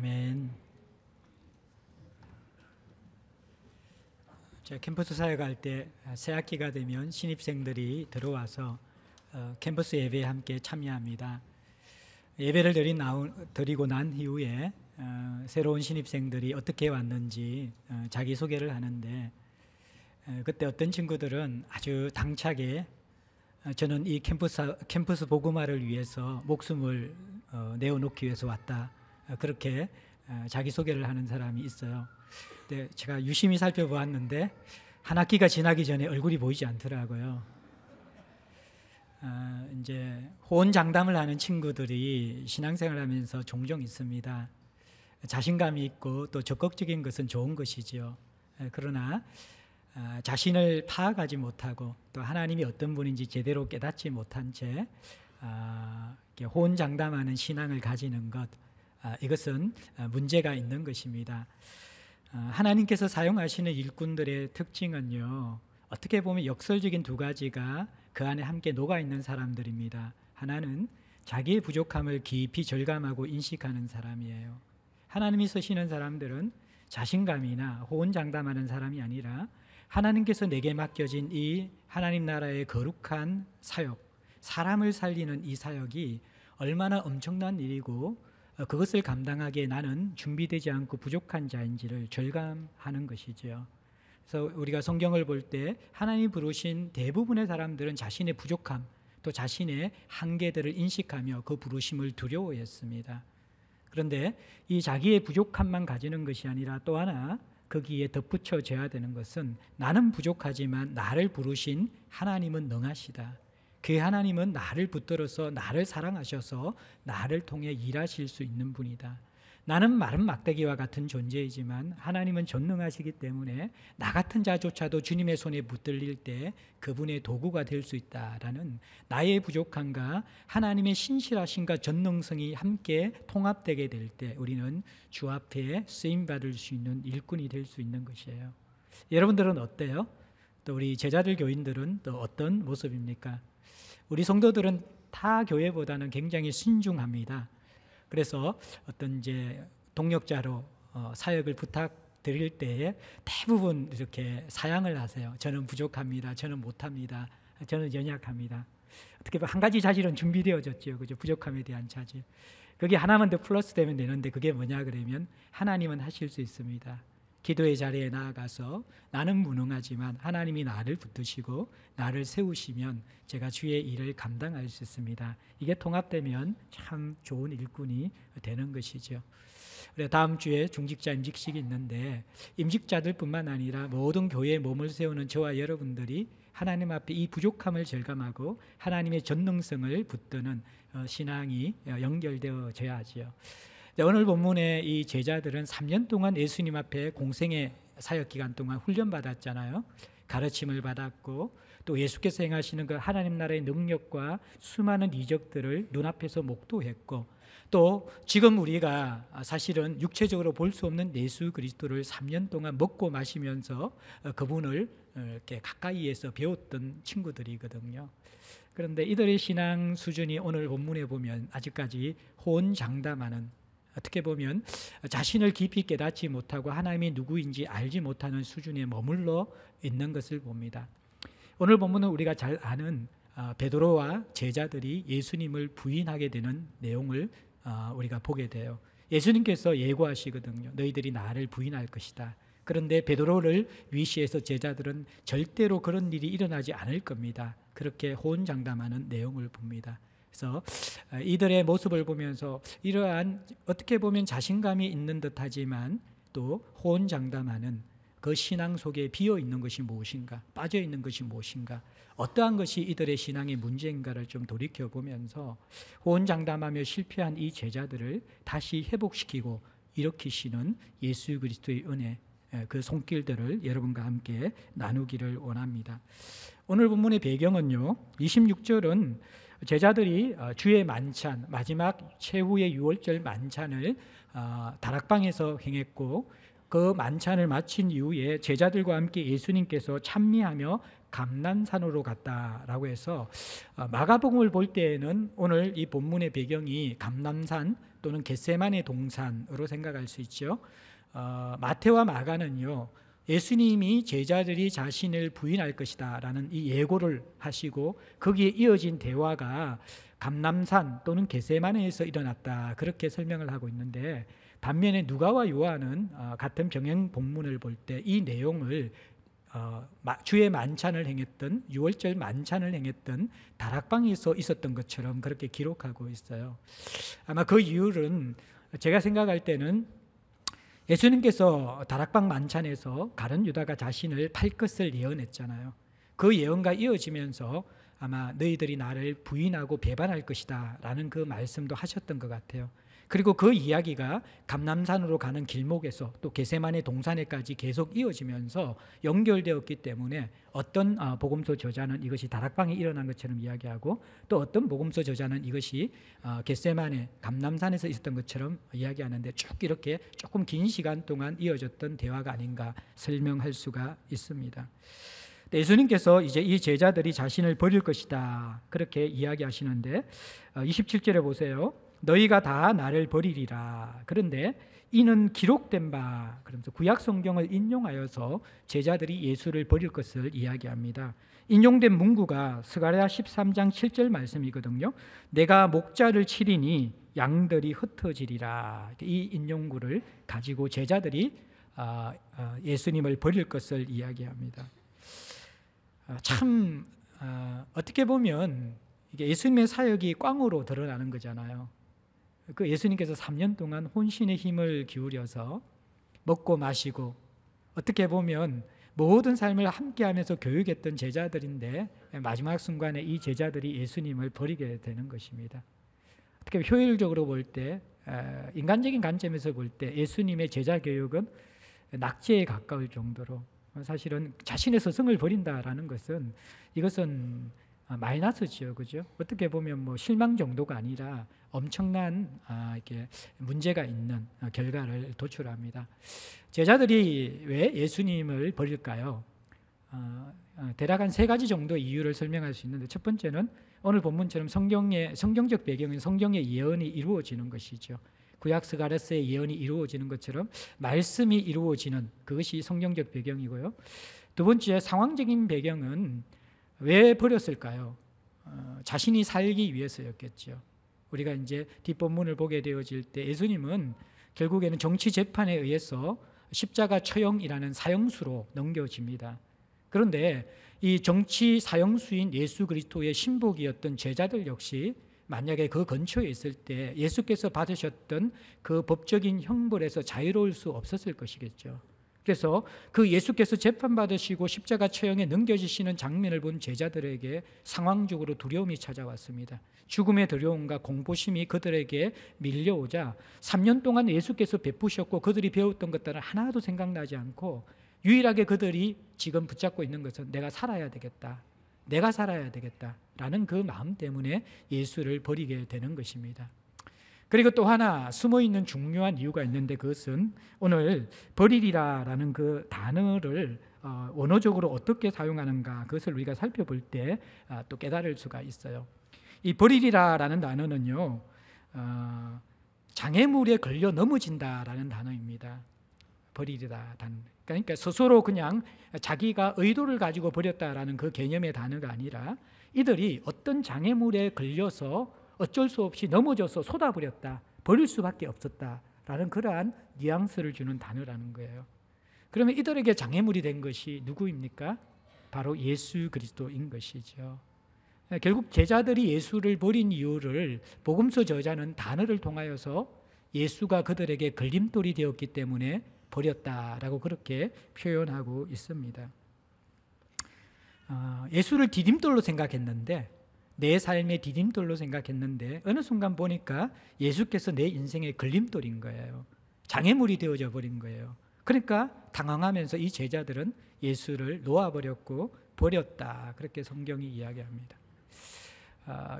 아멘. 제가 캠퍼스 사역할 때 새학기가 되면 신입생들이 들어와서 캠퍼스 예배에 함께 참여합니다. 예배를 드리고 난 이후에 새로운 신입생들이 어떻게 왔는지 자기소개를 하는데, 그때 어떤 친구들은 아주 당차게 저는 이 캠퍼스 복음화를 위해서 목숨을 내어놓기 위해서 왔다, 그렇게 자기소개를 하는 사람이 있어요. 근데 제가 유심히 살펴보았는데 한 학기가 지나기 전에 얼굴이 보이지 않더라고요. 이제 호언장담을 하는 친구들이 신앙생활을 하면서 종종 있습니다. 자신감이 있고 또 적극적인 것은 좋은 것이지요. 그러나 자신을 파악하지 못하고 또 하나님이 어떤 분인지 제대로 깨닫지 못한 채 호언장담하는 신앙을 가지는 것, 이것은 문제가 있는 것입니다. 하나님께서 사용하시는 일꾼들의 특징은요, 어떻게 보면 역설적인 두 가지가 그 안에 함께 녹아있는 사람들입니다. 하나는 자기의 부족함을 깊이 절감하고 인식하는 사람이에요. 하나님이 쓰시는 사람들은 자신감이나 호언장담하는 사람이 아니라 하나님께서 내게 맡겨진 이 하나님 나라의 거룩한 사역, 사람을 살리는 이 사역이 얼마나 엄청난 일이고 그것을 감당하기에 나는 준비되지 않고 부족한 자인지를 절감하는 것이죠. 그래서 우리가 성경을 볼 때 하나님이 부르신 대부분의 사람들은 자신의 부족함, 또 자신의 한계들을 인식하며 그 부르심을 두려워했습니다. 그런데 이 자기의 부족함만 가지는 것이 아니라 또 하나 거기에 덧붙여져야 되는 것은, 나는 부족하지만 나를 부르신 하나님은 능하시다. 그 하나님은 나를 붙들어서 나를 사랑하셔서 나를 통해 일하실 수 있는 분이다. 나는 마른 막대기와 같은 존재이지만 하나님은 전능하시기 때문에 나 같은 자조차도 주님의 손에 붙들릴 때 그분의 도구가 될 수 있다라는 나의 부족함과 하나님의 신실하심과 전능성이 함께 통합되게 될 때 우리는 주 앞에 쓰임받을 수 있는 일꾼이 될 수 있는 것이에요. 여러분들은 어때요? 또 우리 제자들 교인들은 또 어떤 모습입니까? 우리 성도들은 타 교회보다는 굉장히 신중합니다. 그래서 어떤 이제 동력자로 사역을 부탁드릴 때에 대부분 이렇게 사양을 하세요. 저는 부족합니다. 저는 못합니다. 저는 연약합니다. 어떻게 보면 한 가지 자질은 준비되어졌죠. 그죠? 부족함에 대한 자질. 그게 하나만 더 플러스 되면 되는데 그게 뭐냐 그러면 하나님은 하실 수 있습니다. 기도의 자리에 나아가서 나는 무능하지만 하나님이 나를 붙드시고 나를 세우시면 제가 주의 일을 감당할 수 있습니다. 이게 통합되면 참 좋은 일꾼이 되는 것이죠. 그래, 다음 주에 중직자 임직식이 있는데 임직자들뿐만 아니라 모든 교회에 몸을 세우는 저와 여러분들이 하나님 앞에 이 부족함을 절감하고 하나님의 전능성을 붙드는 신앙이 연결되어져야 하지요. 오늘 본문의 이 제자들은 3년 동안 예수님 앞에 공생의 사역 기간 동안 훈련받았잖아요. 가르침을 받았고 또 예수께서 행하시는 그 하나님 나라의 능력과 수많은 이적들을 눈앞에서 목도했고, 또 지금 우리가 사실은 육체적으로 볼 수 없는 예수 그리스도를 3년 동안 먹고 마시면서 그분을 이렇게 가까이에서 배웠던 친구들이거든요. 그런데 이들의 신앙 수준이 오늘 본문에 보면 아직까지 호언장담하는, 어떻게 보면 자신을 깊이 깨닫지 못하고 하나님이 누구인지 알지 못하는 수준에 머물러 있는 것을 봅니다. 오늘 본문은 우리가 잘 아는 베드로와 제자들이 예수님을 부인하게 되는 내용을 우리가 보게 돼요. 예수님께서 예고하시거든요. 너희들이 나를 부인할 것이다. 그런데 베드로를 위시해서 제자들은 절대로 그런 일이 일어나지 않을 겁니다. 그렇게 호언장담하는 내용을 봅니다. 그래서 이들의 모습을 보면서 이러한 어떻게 보면 자신감이 있는 듯하지만 또 호언장담하는 그 신앙 속에 비어있는 것이 무엇인가, 빠져있는 것이 무엇인가, 어떠한 것이 이들의 신앙의 문제인가를 좀 돌이켜보면서 호언장담하며 실패한 이 제자들을 다시 회복시키고 일으키시는 예수 그리스도의 은혜, 그 손길들을 여러분과 함께 나누기를 원합니다. 오늘 본문의 배경은요, 26절은 제자들이 주의 만찬, 마지막 최후의 유월절 만찬을 다락방에서 행했고, 그 만찬을 마친 이후에 제자들과 함께 예수님께서 찬미하며 감난산으로 갔다라고 해서 마가복음을 볼 때에는 오늘 이 본문의 배경이 감남산 또는 겟세마네 동산으로 생각할 수 있죠. 마태와 마가는요, 예수님이 제자들이 자신을 부인할 것이다 라는 이 예고를 하시고 거기에 이어진 대화가 감남산 또는 겟세마네에서 일어났다, 그렇게 설명을 하고 있는데, 반면에 누가와 요한은 같은 병행 본문을 볼 때 이 내용을 주의 만찬을 행했던, 유월절 만찬을 행했던 다락방에서 있었던 것처럼 그렇게 기록하고 있어요. 아마 그 이유는 제가 생각할 때는 예수님께서 다락방 만찬에서 가룟 유다가 자신을 팔 것을 예언했잖아요. 그 예언과 이어지면서 아마 너희들이 나를 부인하고 배반할 것이다 라는 그 말씀도 하셨던 것 같아요. 그리고 그 이야기가 감남산으로 가는 길목에서 또 겟세마네 동산에까지 계속 이어지면서 연결되었기 때문에 어떤 복음서 저자는 이것이 다락방에 일어난 것처럼 이야기하고, 또 어떤 복음서 저자는 이것이 겟세마네 감남산에서 있었던 것처럼 이야기하는데, 쭉 이렇게 조금 긴 시간 동안 이어졌던 대화가 아닌가 설명할 수가 있습니다. 예수님께서 이제 이 제자들이 자신을 버릴 것이다 그렇게 이야기하시는데, 27절에 보세요. 너희가 다 나를 버리리라. 그런데 이는 기록된 바, 그러면서 구약 성경을 인용하여서 제자들이 예수를 버릴 것을 이야기합니다. 인용된 문구가 스가랴 13장 7절 말씀이거든요. 내가 목자를 치리니 양들이 흩어지리라. 이 인용구를 가지고 제자들이 예수님을 버릴 것을 이야기합니다. 참 어떻게 보면 이게 예수님의 사역이 꽝으로 드러나는 거잖아요. 그 예수님께서 3년 동안 혼신의 힘을 기울여서 먹고 마시고 어떻게 보면 모든 삶을 함께하면서 교육했던 제자들인데, 마지막 순간에 이 제자들이 예수님을 버리게 되는 것입니다. 어떻게 효율적으로 볼 때, 인간적인 관점에서 볼 때 예수님의 제자 교육은 낙제에 가까울 정도로, 사실은 자신의 스승을 버린다라는 것은 이것은 마이너스죠, 그죠? 어떻게 보면 뭐 실망 정도가 아니라 엄청난 이렇게 문제가 있는 결과를 도출합니다. 제자들이 왜 예수님을 버릴까요? 대략 한 3가지 정도 이유를 설명할 수 있는데, 첫 번째는 오늘 본문처럼 성경적 배경인 성경의 예언이 이루어지는 것이죠. 구약 스가랴서의 예언이 이루어지는 것처럼 말씀이 이루어지는 그것이 성경적 배경이고요. 두 번째, 상황적인 배경은 왜 버렸을까요? 자신이 살기 위해서였겠죠. 우리가 이제 뒷본문을 보게 되어질 때 예수님은 결국에는 정치 재판에 의해서 십자가 처형이라는 사형수로 넘겨집니다. 그런데 이 정치 사형수인 예수 그리스도의 신복이었던 제자들 역시 만약에 그 근처에 있을 때 예수께서 받으셨던 그 법적인 형벌에서 자유로울 수 없었을 것이겠죠. 그래서 그 예수께서 재판받으시고 십자가 처형에 넘겨지시는 장면을 본 제자들에게 상황적으로 두려움이 찾아왔습니다. 죽음의 두려움과 공포심이 그들에게 밀려오자 3년 동안 예수께서 베푸셨고 그들이 배웠던 것들은 하나도 생각나지 않고 유일하게 그들이 지금 붙잡고 있는 것은 내가 살아야 되겠다, 내가 살아야 되겠다라는 그 마음 때문에 예수를 버리게 되는 것입니다. 그리고 또 하나 숨어있는 중요한 이유가 있는데, 그것은 오늘 버리리라라는 그 단어를 원어적으로 어떻게 사용하는가, 그것을 우리가 살펴볼 때 또 깨달을 수가 있어요. 이 버리리라라는 단어는요, 장애물에 걸려 넘어진다라는 단어입니다. 버리리라 단어. 그러니까 스스로 그냥 자기가 의도를 가지고 버렸다라는 그 개념의 단어가 아니라 이들이 어떤 장애물에 걸려서 어쩔 수 없이 넘어져서 쏟아버렸다, 버릴 수밖에 없었다라는 그러한 뉘앙스를 주는 단어라는 거예요. 그러면 이들에게 장애물이 된 것이 누구입니까? 바로 예수 그리스도인 것이죠. 결국 제자들이 예수를 버린 이유를 복음서 저자는 단어를 통하여서 예수가 그들에게 걸림돌이 되었기 때문에 버렸다라고 그렇게 표현하고 있습니다. 예수를 디딤돌로 생각했는데, 내 삶의 디딤돌로 생각했는데 어느 순간 보니까 예수께서 내 인생의 걸림돌인 거예요. 장애물이 되어져 버린 거예요. 그러니까 당황하면서 이 제자들은 예수를 놓아버렸고 버렸다, 그렇게 성경이 이야기합니다.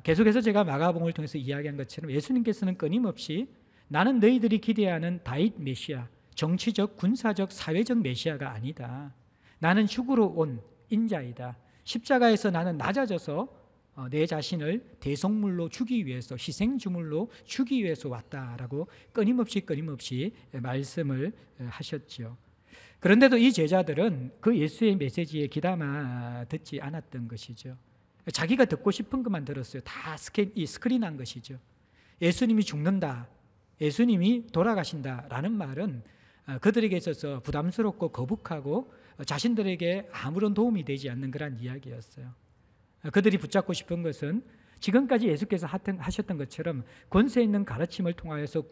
계속해서 제가 마가복음을 통해서 이야기한 것처럼 예수님께서는 끊임없이 나는 너희들이 기대하는 다윗 메시아, 정치적, 군사적, 사회적 메시아가 아니다. 나는 죽으러 온 인자이다. 십자가에서 나는 낮아져서 내 자신을 대속물로 주기 위해서, 희생주물로 주기 위해서 왔다라고 끊임없이 말씀을 하셨죠. 그런데도 이 제자들은 그 예수의 메시지에 귀담아 듣지 않았던 것이죠. 자기가 듣고 싶은 것만 들었어요. 다 스크린한 것이죠. 예수님이 죽는다, 예수님이 돌아가신다라는 말은 그들에게 있어서 부담스럽고 거북하고 자신들에게 아무런 도움이 되지 않는 그런 이야기였어요. 그들이 붙잡고 싶은 것은 지금까지 예수께서 하셨던 것처럼 권세 있는 가르침을 통하여서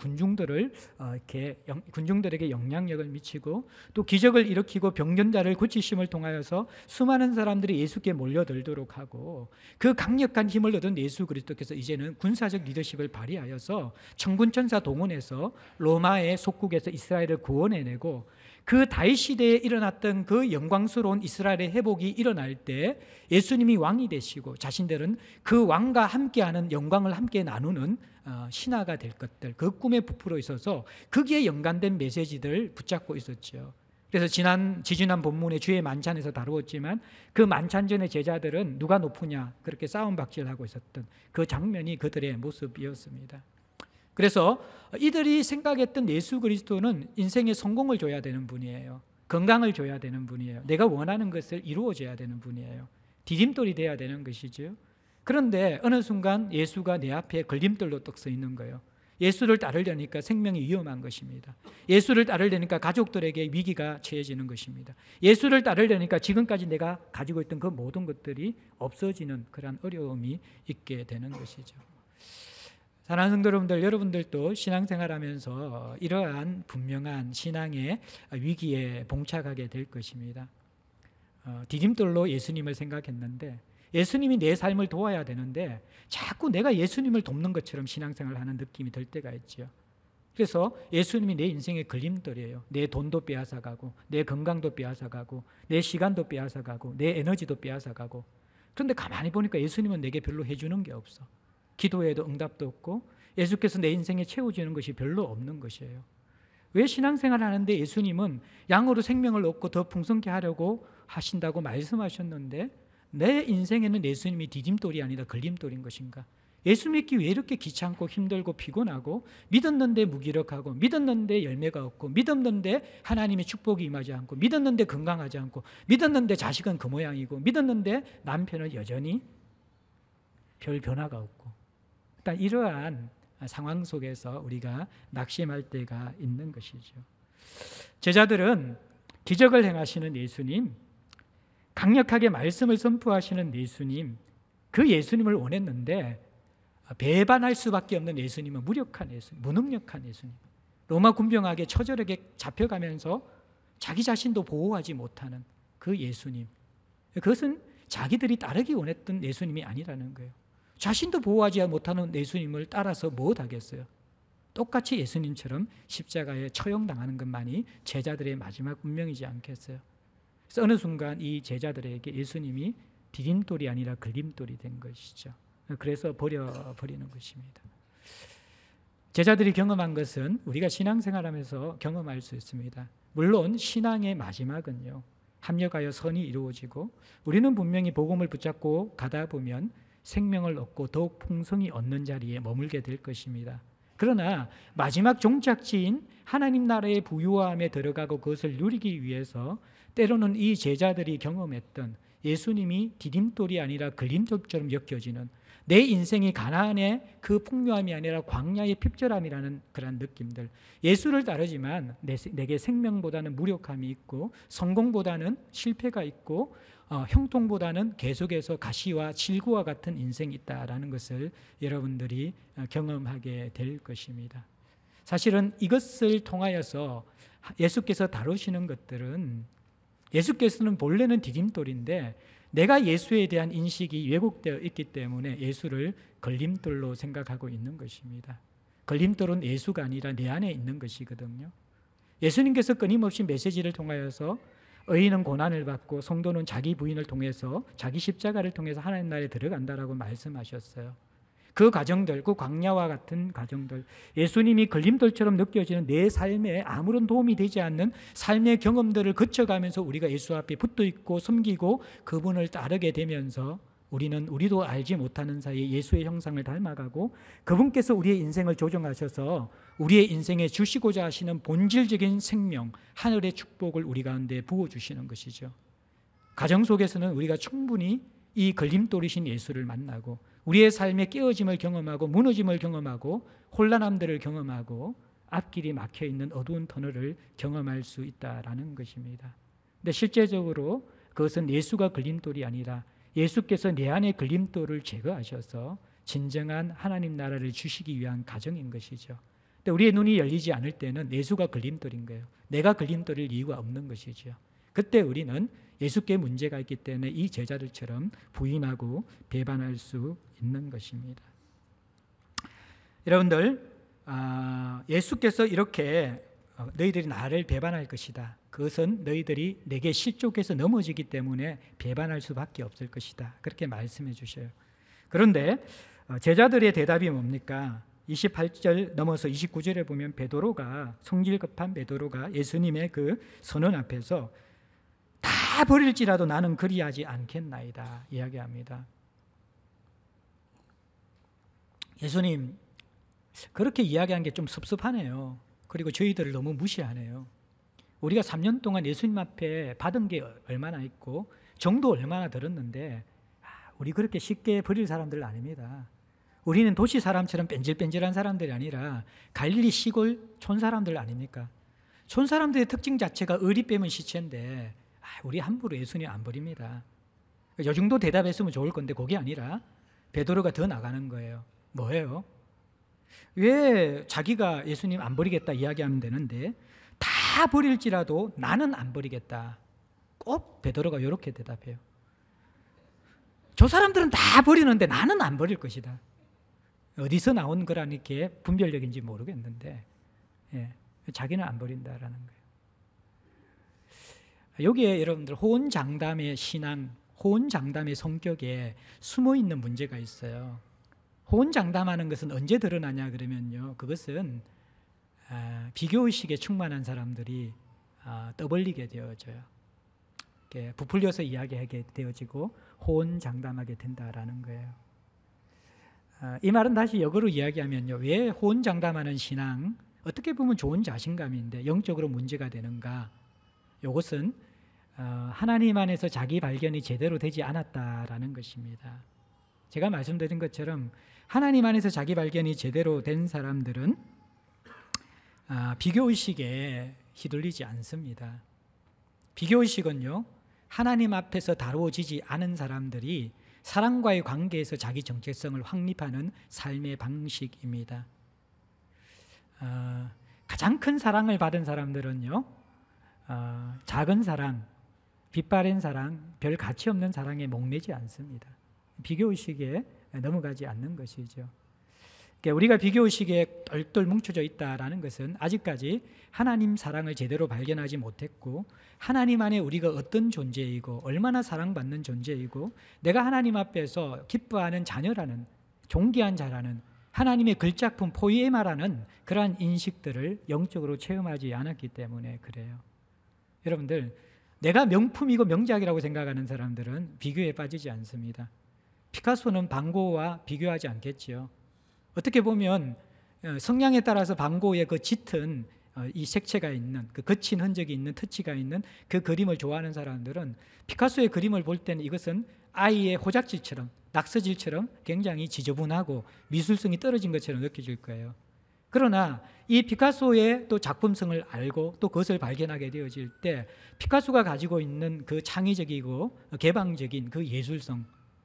군중들에게 영향력을 미치고 또 기적을 일으키고 병전자를 고치심을 통하여서 수많은 사람들이 예수께 몰려들도록 하고, 그 강력한 힘을 얻은 예수 그리스도께서 이제는 군사적 리더십을 발휘하여서 천군천사 동원해서 로마의 속국에서 이스라엘을 구원해내고, 그 다윗 시대에 일어났던 그 영광스러운 이스라엘의 회복이 일어날 때 예수님이 왕이 되시고 자신들은 그 왕과 함께하는 영광을 함께 나누는 신하가 될 것들, 그 꿈에 부풀어 있어서 거기에 연관된 메시지들을 붙잡고 있었죠. 그래서 지지난 본문의 주의 만찬에서 다루었지만 그 만찬 전에 제자들은 누가 높으냐 그렇게 싸움박질하고 있었던 그 장면이 그들의 모습이었습니다. 그래서 이들이 생각했던 예수 그리스도는 인생에 성공을 줘야 되는 분이에요. 건강을 줘야 되는 분이에요. 내가 원하는 것을 이루어줘야 되는 분이에요. 디딤돌이 돼야 되는 것이죠. 그런데 어느 순간 예수가 내 앞에 걸림돌로 떡 서 있는 거예요. 예수를 따르려니까 생명이 위험한 것입니다. 예수를 따르려니까 가족들에게 위기가 처해지는 것입니다. 예수를 따르려니까 지금까지 내가 가지고 있던 그 모든 것들이 없어지는 그런 어려움이 있게 되는 것이죠. 사랑하는 성도 여러분들, 여러분들도 신앙생활하면서 이러한 분명한 신앙의 위기에 봉착하게 될 것입니다. 디딤돌로 예수님을 생각했는데 예수님이 내 삶을 도와야 되는데 자꾸 내가 예수님을 돕는 것처럼 신앙생활을 하는 느낌이 들 때가 있죠. 그래서 예수님이 내 인생의 걸림돌이에요. 내 돈도 빼앗아가고 내 건강도 빼앗아가고 내 시간도 빼앗아가고 내 에너지도 빼앗아가고, 그런데 가만히 보니까 예수님은 내게 별로 해주는 게 없어. 기도에도 응답도 없고 예수께서 내 인생에 채워주는 것이 별로 없는 것이에요. 왜 신앙생활을 하는데 예수님은 양으로 생명을 얻고 더 풍성케 하려고 하신다고 말씀하셨는데 내 인생에는 예수님이 디딤돌이 아니라 걸림돌인 것인가? 예수 믿기 왜 이렇게 귀찮고 힘들고 피곤하고, 믿었는데 무기력하고, 믿었는데 열매가 없고, 믿었는데 하나님의 축복이 임하지 않고, 믿었는데 건강하지 않고, 믿었는데 자식은 그 모양이고, 믿었는데 남편은 여전히 별 변화가 없고, 일단 이러한 상황 속에서 우리가 낙심할 때가 있는 것이죠. 제자들은 기적을 행하시는 예수님, 강력하게 말씀을 선포하시는 예수님, 그 예수님을 원했는데 배반할 수밖에 없는 예수님은 무력한 예수님, 무능력한 예수님, 로마 군병에게 처절하게 잡혀가면서 자기 자신도 보호하지 못하는 그 예수님, 그것은 자기들이 따르기 원했던 예수님이 아니라는 거예요. 자신도 보호하지 못하는 예수님을 따라서 무엇하겠어요? 똑같이 예수님처럼 십자가에 처형당하는 것만이 제자들의 마지막 운명이지 않겠어요? 그래서 어느 순간 이 제자들에게 예수님이 디딤돌이 아니라 걸림돌이 된 것이죠. 그래서 버려버리는 것입니다. 제자들이 경험한 것은 우리가 신앙생활하면서 경험할 수 있습니다. 물론 신앙의 마지막은요, 합력하여 선이 이루어지고 우리는 분명히 복음을 붙잡고 가다 보면 생명을 얻고 더욱 풍성히 얻는 자리에 머물게 될 것입니다. 그러나 마지막 종착지인 하나님 나라의 부유함에 들어가고 그것을 누리기 위해서 때로는 이 제자들이 경험했던 예수님이 디딤돌이 아니라 걸림돌처럼 엮여지는, 내 인생이 가나안의 그 풍요함이 아니라 광야의 핍절함이라는 그런 느낌들, 예수를 따르지만 내게 생명보다는 무력함이 있고 성공보다는 실패가 있고 형통보다는 계속해서 가시와 질구와 같은 인생이 있다라는 것을 여러분들이 경험하게 될 것입니다. 사실은 이것을 통하여서 예수께서 다루시는 것들은, 예수께서는 본래는 디딤돌인데 내가 예수에 대한 인식이 왜곡되어 있기 때문에 예수를 걸림돌로 생각하고 있는 것입니다. 걸림돌은 예수가 아니라 내 안에 있는 것이거든요. 예수님께서 끊임없이 메시지를 통하여서 의인은 고난을 받고 성도는 자기 부인을 통해서 자기 십자가를 통해서 하나님 나라에 들어간다라고 말씀하셨어요. 그 과정들, 그 광야와 같은 과정들, 예수님이 걸림돌처럼 느껴지는 내 삶에 아무런 도움이 되지 않는 삶의 경험들을 거쳐가면서 우리가 예수 앞에 붙어 있고 섬기고 그분을 따르게 되면서 우리도 알지 못하는 사이에 예수의 형상을 닮아가고 그분께서 우리의 인생을 조정하셔서 우리의 인생에 주시고자 하시는 본질적인 생명, 하늘의 축복을 우리 가운데 부어주시는 것이죠. 가정 속에서는 우리가 충분히 이 걸림돌이신 예수를 만나고 우리의 삶의 깨어짐을 경험하고 무너짐을 경험하고 혼란함들을 경험하고 앞길이 막혀있는 어두운 터널을 경험할 수 있다라는 것입니다. 근데 실제적으로 그것은 예수가 걸림돌이 아니라 예수께서 내 안의 걸림돌을 제거하셔서 진정한 하나님 나라를 주시기 위한 과정인 것이죠. 근데 우리의 눈이 열리지 않을 때는 예수가 걸림돌인 거예요. 내가 걸림돌일 이유가 없는 것이죠. 그때 우리는 예수께 문제가 있기 때문에 이 제자들처럼 부인하고 배반할 수 있는 것입니다. 여러분들, 예수께서 이렇게 너희들이 나를 배반할 것이다. 그것은 너희들이 내게 실족해서 넘어지기 때문에 배반할 수밖에 없을 것이다. 그렇게 말씀해 주셔요. 그런데 제자들의 대답이 뭡니까? 28절 넘어서 29절에 보면 베드로가, 성질 급한 베드로가 예수님의 그 선언 앞에서 다 버릴지라도 나는 그리하지 않겠나이다 이야기합니다. 예수님 그렇게 이야기한 게 좀 섭섭하네요. 그리고 저희들을 너무 무시하네요. 우리가 3년 동안 예수님 앞에 받은 게 얼마나 있고 정도 얼마나 들었는데 우리 그렇게 쉽게 버릴 사람들 아닙니다. 우리는 도시 사람처럼 뺀질뺀질한 사람들이 아니라 갈릴리 시골 촌 사람들 아닙니까? 촌 사람들의 특징 자체가 의리 빼면 시체인데 우리 함부로 예수님 안 버립니다. 이 정도 대답했으면 좋을 건데 그게 아니라 베드로가 더 나가는 거예요. 뭐예요? 왜 자기가 예수님 안 버리겠다 이야기하면 되는데 다 버릴지라도 나는 안 버리겠다. 꼭 베드로가 이렇게 대답해요. 저 사람들은 다 버리는데 나는 안 버릴 것이다. 어디서 나온 거라는 게 분별력인지 모르겠는데 자기는 안 버린다라는 거예요. 여기에 여러분들 호언장담의 신앙, 호언장담의 성격에 숨어있는 문제가 있어요. 호언장담하는 것은 언제 드러나냐 그러면요, 그것은 비교의식에 충만한 사람들이 떠벌리게 되어져요. 부풀려서 이야기하게 되어지고 호언장담하게 된다라는 거예요. 이 말은 다시 역으로 이야기하면요, 왜 호언장담하는 신앙, 어떻게 보면 좋은 자신감인데 영적으로 문제가 되는가? 이것은 하나님 안에서 자기 발견이 제대로 되지 않았다라는 것입니다. 제가 말씀드린 것처럼 하나님 안에서 자기 발견이 제대로 된 사람들은 비교의식에 휘둘리지 않습니다. 비교의식은요, 하나님 앞에서 다루어지지 않은 사람들이 사람과의 관계에서 자기 정체성을 확립하는 삶의 방식입니다. 가장 큰 사랑을 받은 사람들은요, 작은 사랑, 빛바랜 사랑, 별 가치 없는 사랑에 목매지 않습니다. 비교의식에 넘어가지 않는 것이죠. 우리가 비교의식에 똘똘 뭉쳐져 있다라는 것은 아직까지 하나님 사랑을 제대로 발견하지 못했고 하나님 안에 우리가 어떤 존재이고 얼마나 사랑받는 존재이고 내가 하나님 앞에서 기뻐하는 자녀라는, 존귀한 자라는, 하나님의 글작품 포이에마라는 그러한 인식들을 영적으로 체험하지 않았기 때문에 그래요. 여러분들, 내가 명품이고 명작이라고 생각하는 사람들은 비교에 빠지지 않습니다. 피카소는 반 고흐와 비교하지 않겠지요. 어떻게 보면 성향에 따라서 반 고흐의 그 짙은 이 색채가 있는, 그 거친 흔적이 있는, 터치가 있는 그 그림을 좋아하는 사람들은 피카소의 그림을 볼 때는 이것은 아이의 호작질처럼, 낙서질처럼 굉장히 지저분하고 미술성이 떨어진 것처럼 느껴질 거예요. 그러나 이 피카소의 또 작품성을 알고 또 그것을 발견하게 되어질 때 피카소가 가지고 있는 그 창의적이고 개방적인 그 예술성,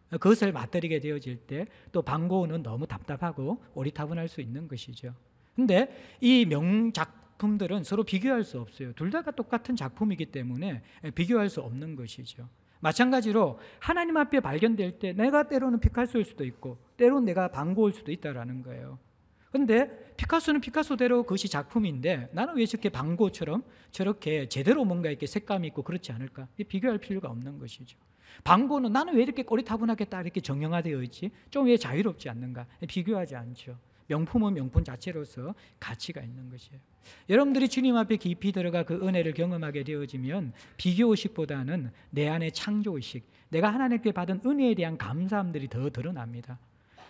그것을 맛들이게 되어질 때 또 반 고흐는 너무 답답하고 오리타분할 수 있는 것이죠. 그런데 이 명작품들은 서로 비교할 수 없어요. 둘 다가 똑같은 작품이기 때문에 비교할 수 없는 것이죠. 마찬가지로 하나님 앞에 발견될 때 내가 때로는 피카소일 수도 있고 때로는 내가 반 고흐일 수도 있다는 거예요. 그런데 피카소는 피카소대로 그것이 작품인데 나는 왜 저렇게 반 고흐처럼 저렇게 제대로 뭔가 이렇게 색감이 있고 그렇지 않을까? 비교할 필요가 없는 것이죠. 방고는 나는 왜 이렇게 꼬리타분하게 딱 이렇게 정형화되어 있지? 좀 왜 자유롭지 않는가? 비교하지 않죠. 명품은 명품 자체로서 가치가 있는 것이에요. 여러분들이 주님 앞에 깊이 들어가 그 은혜를 경험하게 되어지면 비교의식보다는 내 안의 창조의식, 내가 하나님께 받은 은혜에 대한 감사함들이 더 드러납니다.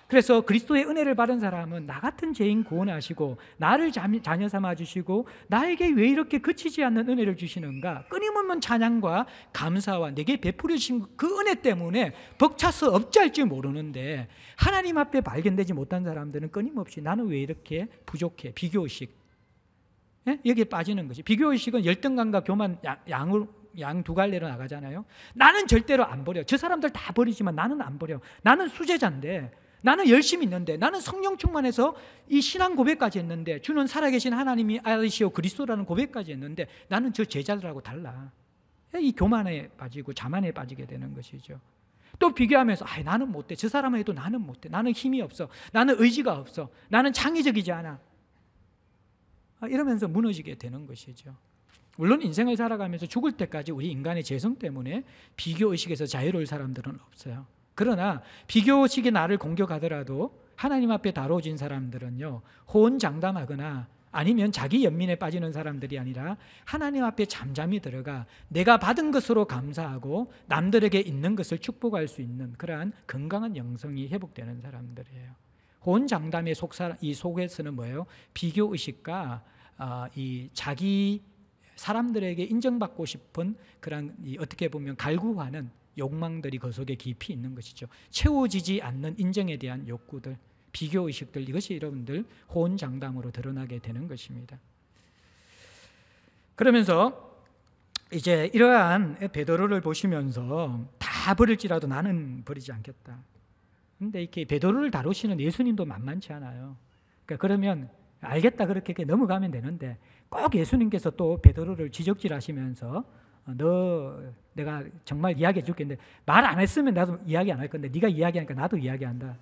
그래서 그리스도의 은혜를 받은 사람은 나 같은 죄인 구원하시고 나를 자녀 삼아주시고 나에게 왜 이렇게 그치지 않는 은혜를 주시는가, 끊임없는 찬양과 감사와 내게 베풀어 주신 그 은혜 때문에 벅차서 업잘지 모르는데, 하나님 앞에 발견되지 못한 사람들은 끊임없이 나는 왜 이렇게 부족해, 비교의식, 여기에 빠지는 것이. 비교의식은 열등감과 교만, 양 두 갈래로 나가잖아요. 나는 절대로 안 버려. 저 사람들 다 버리지만 나는 안 버려. 나는 수제자인데, 나는 열심히 있는데, 나는 성령 충만해서 이 신앙 고백까지 했는데, 주는 살아계신 하나님이 아들이시오 그리스도라는 고백까지 했는데 나는 저 제자들하고 달라. 이 교만에 빠지고 자만에 빠지게 되는 것이죠. 또 비교하면서 나는 못돼. 저 사람은 해도 나는 못돼. 나는 힘이 없어. 나는 의지가 없어. 나는 창의적이지 않아. 이러면서 무너지게 되는 것이죠. 물론 인생을 살아가면서 죽을 때까지 우리 인간의 죄성 때문에 비교의식에서 자유로울 사람들은 없어요. 그러나 비교의식이 나를 공격하더라도 하나님 앞에 다뤄진 사람들은요, 호언장담하거나 아니면 자기 연민에 빠지는 사람들이 아니라 하나님 앞에 잠잠히 들어가 내가 받은 것으로 감사하고 남들에게 있는 것을 축복할 수 있는 그러한 건강한 영성이 회복되는 사람들이에요. 호언장담의 이 속에서는 뭐예요? 비교의식과 이 자기 사람들에게 인정받고 싶은 그런 어떻게 보면 갈구하는 욕망들이 그 속에 깊이 있는 것이죠. 채워지지 않는 인정에 대한 욕구들, 비교의식들, 이것이 여러분들 호언장담으로 드러나게 되는 것입니다. 그러면서 이제 이러한 베드로를 보시면서 다 버릴지라도 나는 버리지 않겠다. 그런데 이렇게 베드로를 다루시는 예수님도 만만치 않아요. 그러니까 그러면 알겠다 그렇게 넘어가면 되는데, 꼭 예수님께서 또 베드로를 지적질하시면서 내가 정말 이야기해 줄겠는데 말 안 했으면 나도 이야기 안 할 건데 네가 이야기하니까 나도 이야기한다.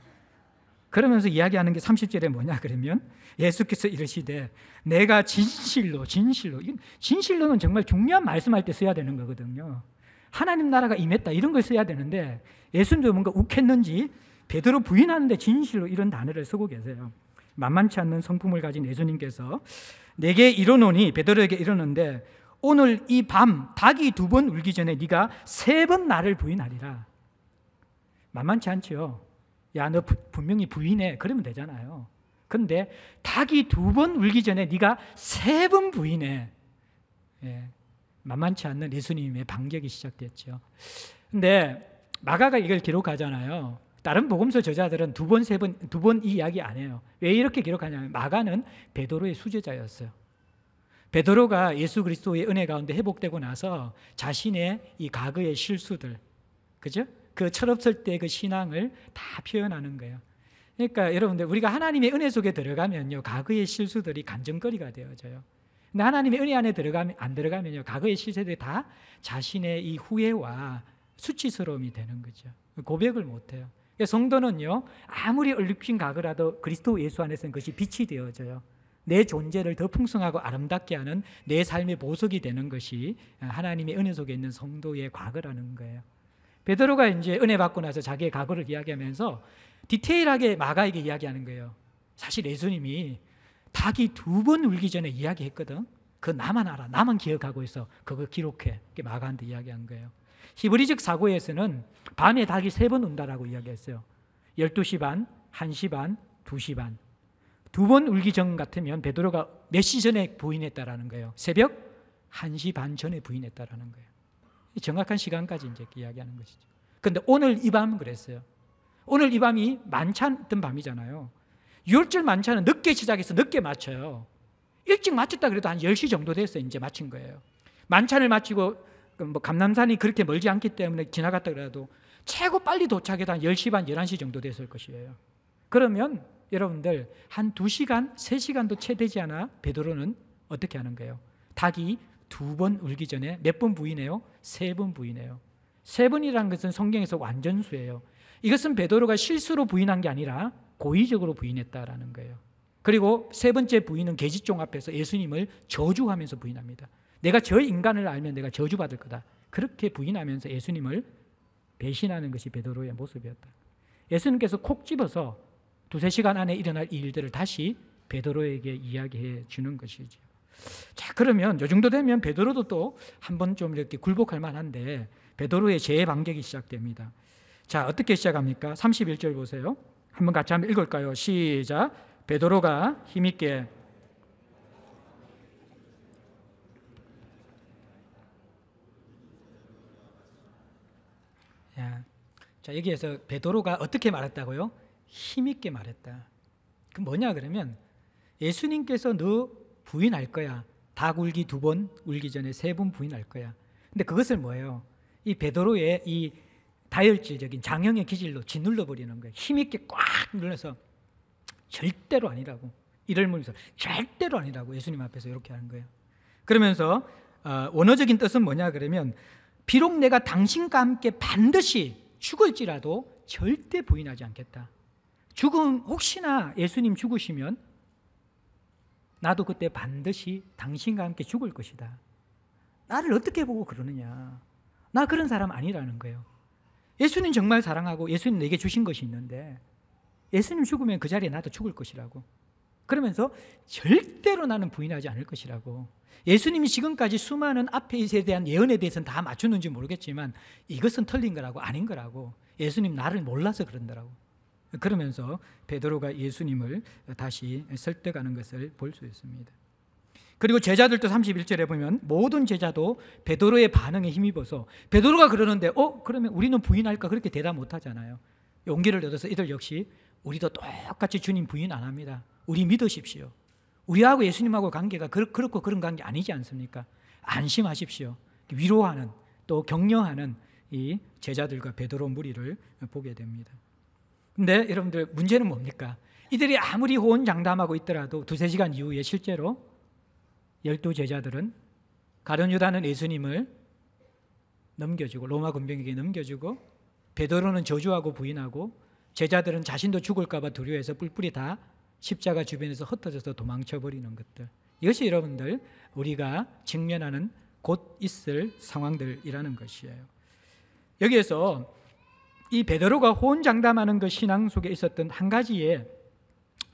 그러면서 이야기하는 게 30절에 뭐냐 그러면 예수께서 이르시되 내가 진실로는 정말 중요한 말씀할 때 써야 되는 거거든요. 하나님 나라가 임했다 이런 걸 써야 되는데 예수님도 뭔가 욱했는지 베드로 부인하는데 진실로 이런 단어를 쓰고 계세요. 만만치 않는 성품을 가진 예수님께서 내게 이르노니, 베드로에게 이르는데 오늘 이 밤 닭이 2번 울기 전에 네가 3번 나를 부인하리라. 만만치 않죠. 야, 너 분명히 부인해. 그러면 되잖아요. 그런데 닭이 2번 울기 전에 네가 3번 부인해. 만만치 않는 예수님의 반격이 시작됐죠. 근데 마가가 이걸 기록하잖아요. 다른 복음서 저자들은 2번, 3번, 2번 이 이야기 안 해요. 왜 이렇게 기록하냐면 마가는 베드로의 수제자였어요. 베드로가 예수 그리스도의 은혜 가운데 회복되고 나서 자신의 이 과거의 실수들, 그죠? 그 철없을 때 그 신앙을 다 표현하는 거예요. 그러니까 여러분들 우리가 하나님의 은혜 속에 들어가면요, 과거의 실수들이 간증거리가 되어져요. 근데 하나님의 은혜 안에 안 들어가면요, 과거의 실수들이 다 자신의 이 후회와 수치스러움이 되는 거죠. 고백을 못해요. 성도는요, 아무리 얼룩진 과거라도 그리스도 예수 안에서는 그것이 빛이 되어져요. 내 존재를 더 풍성하고 아름답게 하는 내 삶의 보석이 되는 것이 하나님의 은혜 속에 있는 성도의 과거라는 거예요. 베드로가 이제 은혜 받고 나서 자기의 과거를 이야기하면서 디테일하게 마가에게 이야기하는 거예요. 사실 예수님이 닭이 2번 울기 전에 이야기했거든. 그 나만 알아. 나만 기억하고 있어. 그거 기록해. 이렇게 마가한테 이야기한 거예요. 히브리적 사고에서는 밤에 닭이 3번 운다라고 이야기했어요. 12시 반, 1시 반, 2시 반. 2번 울기 전 같으면 베드로가 몇 시 전에 부인했다라는 거예요. 새벽 1시 반 전에 부인했다라는 거예요. 정확한 시간까지 이제 이야기하는 것이죠. 그런데 오늘 이 밤은 그랬어요. 오늘 이 밤이 만찬던 밤이잖아요. 6월절 만찬은 늦게 시작해서 늦게 마쳐요. 일찍 마쳤다 그래도 한 10시 정도 됐어요. 이제 마친 거예요. 만찬을 마치고 뭐 감람산이 그렇게 멀지 않기 때문에 지나갔다 그래도 최고 빨리 도착해도 한 10시 반, 11시 정도 됐을 것이에요. 그러면 여러분들 한 2시간, 3시간도 채 되지 않아 베드로는 어떻게 하는 거예요? 닭이 2번 울기 전에 몇 번 부인해요? 3번 부인해요. 3번이라는 것은 성경에서 완전수예요. 이것은 베드로가 실수로 부인한 게 아니라 고의적으로 부인했다라는 거예요. 그리고 3번째 부인은 계집종 앞에서 예수님을 저주하면서 부인합니다. 내가 저 인간을 알면 내가 저주받을 거다. 그렇게 부인하면서 예수님을 배신하는 것이 베드로의 모습이었다. 예수님께서 콕 집어서 2-3시간 안에 일어날 일들을 다시 베드로에게 이야기해 주는 것이죠. 자, 그러면 이 정도 되면 베드로도 또 한번 좀 이렇게 굴복할 만한데 베드로의 재반격이 시작됩니다. 자, 어떻게 시작합니까? 31절 보세요. 한번 같이 한번 읽을까요? 시작. 베드로가 힘있게 자, 여기에서 베드로가 어떻게 말했다고요? 힘있게 말했다. 그 뭐냐 그러면 예수님께서 너 부인할 거야. 닭 울기 2번, 울기 전에 3번 부인할 거야. 근데 그것을 뭐예요? 이 베드로의 이 다혈질적인 장형의 기질로 짓눌러 버리는 거예요. 힘있게 꽉 눌러서 절대로 아니라고, 이를 물면서 절대로 아니라고 예수님 앞에서 이렇게 하는 거예요. 그러면서 원어적인 뜻은 뭐냐 그러면 비록 내가 당신과 함께 반드시 죽을지라도 절대 부인하지 않겠다. 죽음, 혹시나 예수님 죽으시면 나도 그때 반드시 당신과 함께 죽을 것이다. 나를 어떻게 보고 그러느냐. 나 그런 사람 아니라는 거예요. 예수님 정말 사랑하고 예수님 내게 주신 것이 있는데 예수님 죽으면 그 자리에 나도 죽을 것이라고. 그러면서 절대로 나는 부인하지 않을 것이라고. 예수님이 지금까지 수많은 앞에 있에 대한 예언에 대해서는 다 맞췄는지 모르겠지만 이것은 틀린 거라고, 아닌 거라고. 예수님 나를 몰라서 그런다라고. 그러면서 베드로가 예수님을 다시 설득하는 것을 볼 수 있습니다. 그리고 제자들도 31절에 보면 모든 제자도 베드로의 반응에 힘입어서 베드로가 그러는데 그러면 우리는 부인할까 그렇게 대답 못하잖아요. 용기를 얻어서 이들 역시 우리도 똑같이 주님 부인 안 합니다. 우리 믿으십시오. 우리하고 예수님하고 관계가 그렇고 그런 관계 아니지 않습니까? 안심하십시오. 위로하는, 또 격려하는 이 제자들과 베드로 무리를 보게 됩니다. 근데 여러분들 문제는 뭡니까? 이들이 아무리 호언장담하고 있더라도 2-3시간 이후에 실제로 12제자들은 가룟 유다는 예수님을 넘겨주고 로마 군병에게 넘겨주고 베드로는 저주하고 부인하고 제자들은 자신도 죽을까 봐 두려워해서 뿔뿔이 다 십자가 주변에서 흩어져서 도망쳐버리는 것들. 이것이 여러분들 우리가 직면하는 곧 있을 상황들이라는 것이에요. 여기에서 이 베드로가 호언장담하는 그 신앙 속에 있었던 한 가지의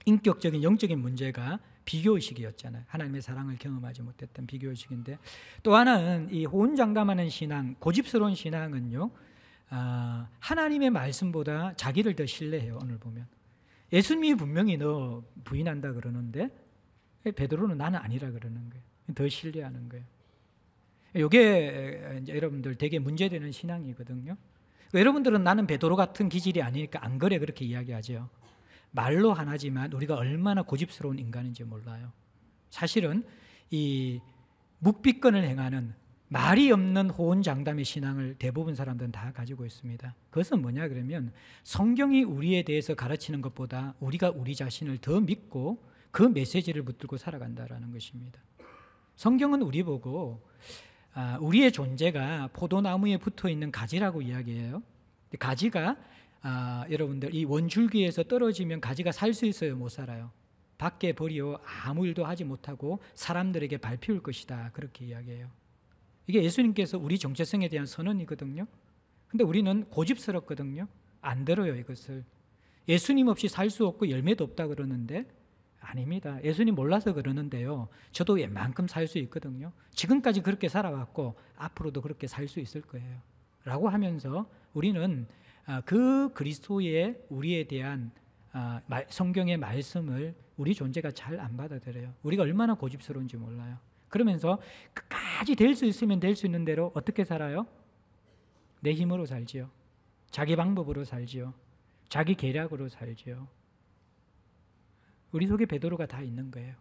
인격적인 영적인 문제가 비교의식이었잖아요. 하나님의 사랑을 경험하지 못했던 비교의식인데, 또 하나는 이 호언장담하는 신앙, 고집스러운 신앙은요, 하나님의 말씀보다 자기를 더 신뢰해요. 오늘 보면 예수님이 분명히 너 부인한다 그러는데 베드로는 나는 아니라 그러는 거예요. 더 신뢰하는 거예요. 이게 이제 여러분들 되게 문제되는 신앙이거든요. 여러분들은 나는 베드로 같은 기질이 아니니까 안 그래 그렇게 이야기하죠. 말로 하나지만 우리가 얼마나 고집스러운 인간인지 몰라요. 사실은 이 묵비권을 행하는 말이 없는 호언장담의 신앙을 대부분 사람들은 다 가지고 있습니다. 그것은 뭐냐 그러면 성경이 우리에 대해서 가르치는 것보다 우리가 우리 자신을 더 믿고 그 메시지를 붙들고 살아간다라는 것입니다. 성경은 우리 보고 우리의 존재가 포도나무에 붙어있는 가지라고 이야기해요. 가지가 여러분들 이 원줄기에서 떨어지면 가지가 살 수 있어요? 못 살아요? 밖에 버려 아무 일도 하지 못하고 사람들에게 밟힐 것이다 그렇게 이야기해요. 이게 예수님께서 우리 정체성에 대한 선언이거든요. 근데 우리는 고집스럽거든요. 안 들어요 이것을. 예수님 없이 살 수 없고 열매도 없다 그러는데 아닙니다. 예수님 몰라서 그러는데요. 저도 웬만큼 살 수 있거든요. 지금까지 그렇게 살아왔고 앞으로도 그렇게 살 수 있을 거예요. 라고 하면서 우리는 그 그리스도의 우리에 대한 성경의 말씀을 우리 존재가 잘 안 받아들여요. 우리가 얼마나 고집스러운지 몰라요. 그러면서 끝까지 될 수 있으면 될 수 있는 대로 어떻게 살아요? 내 힘으로 살지요. 자기 방법으로 살지요. 자기 계략으로 살지요. 우리 속에 베드로가 다 있는 거예요.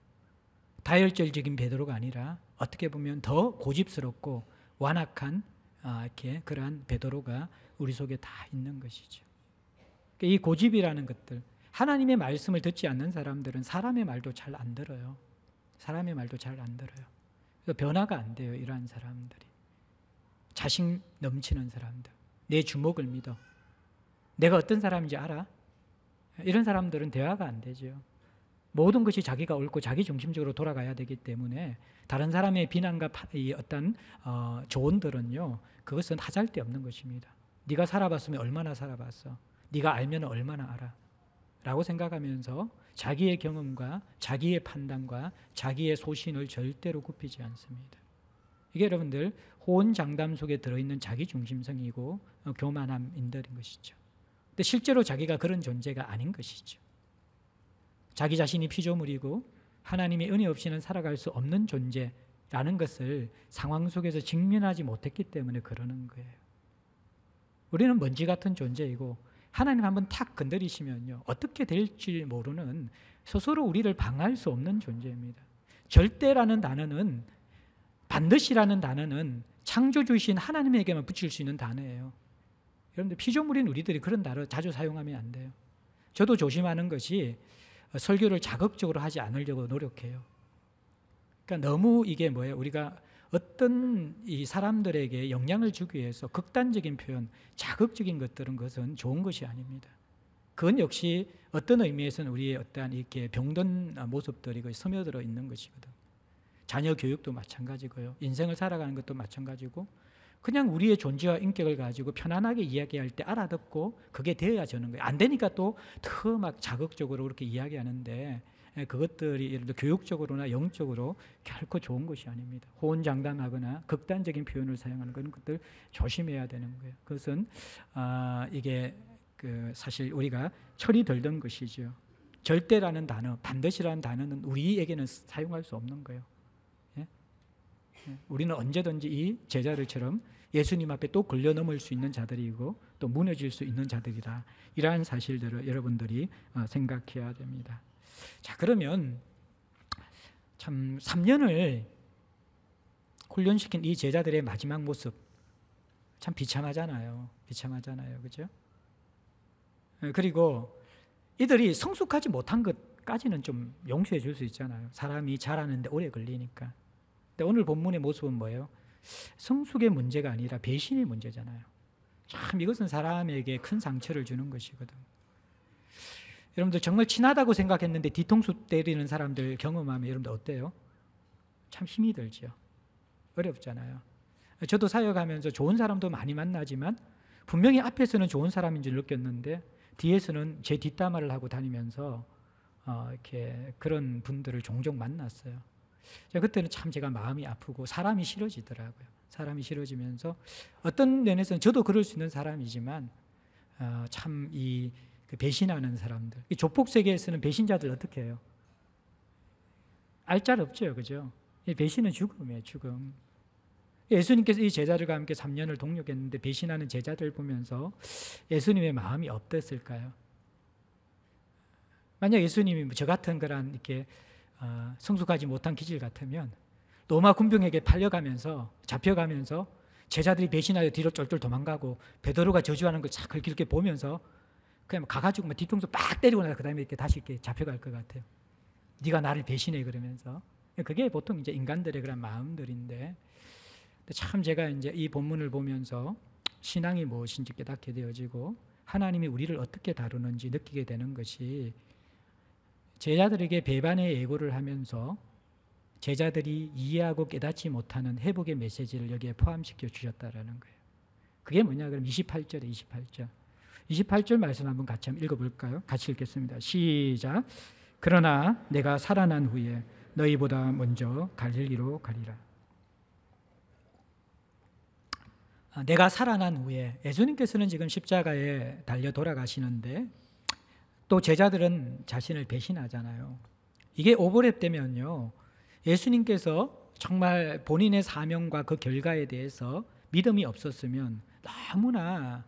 다혈질적인 베드로가 아니라 어떻게 보면 더 고집스럽고 완악한 이렇게 그러한 베드로가 우리 속에 다 있는 것이죠. 이 고집이라는 것들, 하나님의 말씀을 듣지 않는 사람들은 사람의 말도 잘 안 들어요. 사람의 말도 잘 안 들어요. 그래서 변화가 안 돼요. 이러한 사람들이. 자신 넘치는 사람들, 내 주먹을 믿어. 내가 어떤 사람인지 알아? 이런 사람들은 대화가 안 되죠. 모든 것이 자기가 옳고 자기 중심적으로 돌아가야 되기 때문에 다른 사람의 비난과 어떤 조언들은요, 그것은 하잘데없는 것입니다. 네가 살아봤으면 얼마나 살아봤어? 네가 알면 얼마나 알아? 라고 생각하면서 자기의 경험과 자기의 판단과 자기의 소신을 절대로 굽히지 않습니다. 이게 여러분들 호언장담 속에 들어있는 자기중심성이고 교만함인 것이죠. 근데 실제로 자기가 그런 존재가 아닌 것이죠. 자기 자신이 피조물이고 하나님의 은혜 없이는 살아갈 수 없는 존재라는 것을 상황 속에서 직면하지 못했기 때문에 그러는 거예요. 우리는 먼지 같은 존재이고 하나님 한번 탁 건드리시면요, 어떻게 될지 모르는, 스스로 우리를 방어할 수 없는 존재입니다. 절대라는 단어는, 반드시라는 단어는 창조주이신 하나님에게만 붙일 수 있는 단어예요. 여러분들, 피조물인 우리들이 그런 단어 자주 사용하면 안 돼요. 저도 조심하는 것이 설교를 자극적으로 하지 않으려고 노력해요. 그러니까 너무 이게 뭐예요? 우리가 어떤 이 사람들에게 영향을 주기 위해서 극단적인 표현, 자극적인 것은 좋은 것이 아닙니다. 그건 역시 어떤 의미에서는 우리의 어떠한 이렇게 병든 모습들이 스며들어 있는 것이거든. 자녀 교육도 마찬가지고요. 인생을 살아가는 것도 마찬가지고, 그냥 우리의 존재와 인격을 가지고 편안하게 이야기할 때 알아듣고 그게 되어야 저는 거예요. 안 되니까 또 더 막 자극적으로 그렇게 이야기하는데, 그것들이 예를 들어 교육적으로나 영적으로 결코 좋은 것이 아닙니다. 호언장담하거나 극단적인 표현을 사용하는 그런 것들 조심해야 되는 거예요. 그것은 이게 사실 우리가 철이 들던 것이죠. 절대라는 단어, 반드시라는 단어는 우리에게는 사용할 수 없는 거예요. 예? 우리는 언제든지 이 제자들처럼 예수님 앞에 또 걸려 넘을 수 있는 자들이고 또 무너질 수 있는 자들이다. 이러한 사실들을 여러분들이 생각해야 됩니다. 자, 그러면 참 3년을 훈련시킨 이 제자들의 마지막 모습 참 비참하잖아요. 그죠? 그리고 이들이 성숙하지 못한 것까지는 좀 용서해 줄 수 있잖아요. 사람이 자라는데 오래 걸리니까. 근데 오늘 본문의 모습은 뭐예요? 성숙의 문제가 아니라 배신의 문제잖아요. 참 이것은 사람에게 큰 상처를 주는 것이거든. 여러분들 정말 친하다고 생각했는데 뒤통수 때리는 사람들 경험하면 여러분들 어때요? 참 힘이 들죠. 어렵잖아요. 저도 사역하면서 좋은 사람도 많이 만나지만 분명히 앞에서는 좋은 사람인 줄 느꼈는데 뒤에서는 제 뒷담화를 하고 다니면서 이렇게 그런 분들을 종종 만났어요. 그때는 참 제가 마음이 아프고 사람이 싫어지더라고요. 사람이 싫어지면서 어떤 면에서는 저도 그럴 수 있는 사람이지만 참 이 배신하는 사람들, 조폭 세계에서는 배신자들 어떻게 해요? 알짤 없죠, 그죠? 배신은 죽음이에요, 죽음. 예수님께서 이 제자들과 함께 3년을 동역했는데 배신하는 제자들 보면서 예수님의 마음이 어땠을까요? 만약 예수님이 저 같은 거란 이렇게 성숙하지 못한 기질 같으면 로마 군병에게 잡혀가면서 제자들이 배신하여 뒤로 쫄쫄 도망가고 베드로가 저주하는 걸 쫙 이렇게 보면서 그냥 가가지고 막 뒤통수 빡 때리고 나서 그다음에 이렇게 다시 이렇게 잡혀갈 것 같아요. 네가 나를 배신해 그러면서. 그게 보통 이제 인간들의 그런 마음들인데, 참 제가 이제 이 본문을 보면서 신앙이 무엇인지 깨닫게 되어지고 하나님이 우리를 어떻게 다루는지 느끼게 되는 것이, 제자들에게 배반의 예고를 하면서 제자들이 이해하고 깨닫지 못하는 회복의 메시지를 여기에 포함시켜 주셨다라는 거예요. 그게 뭐냐 그럼 28절 말씀 한번 같이 한번 읽어볼까요? 같이 읽겠습니다. 시작. 그러나 내가 살아난 후에 너희보다 먼저 갈릴리로 가리라. 내가 살아난 후에, 예수님께서는 지금 십자가에 달려 돌아가시는데 또 제자들은 자신을 배신하잖아요. 이게 오버랩 되면요, 예수님께서 정말 본인의 사명과 그 결과에 대해서 믿음이 없었으면 너무나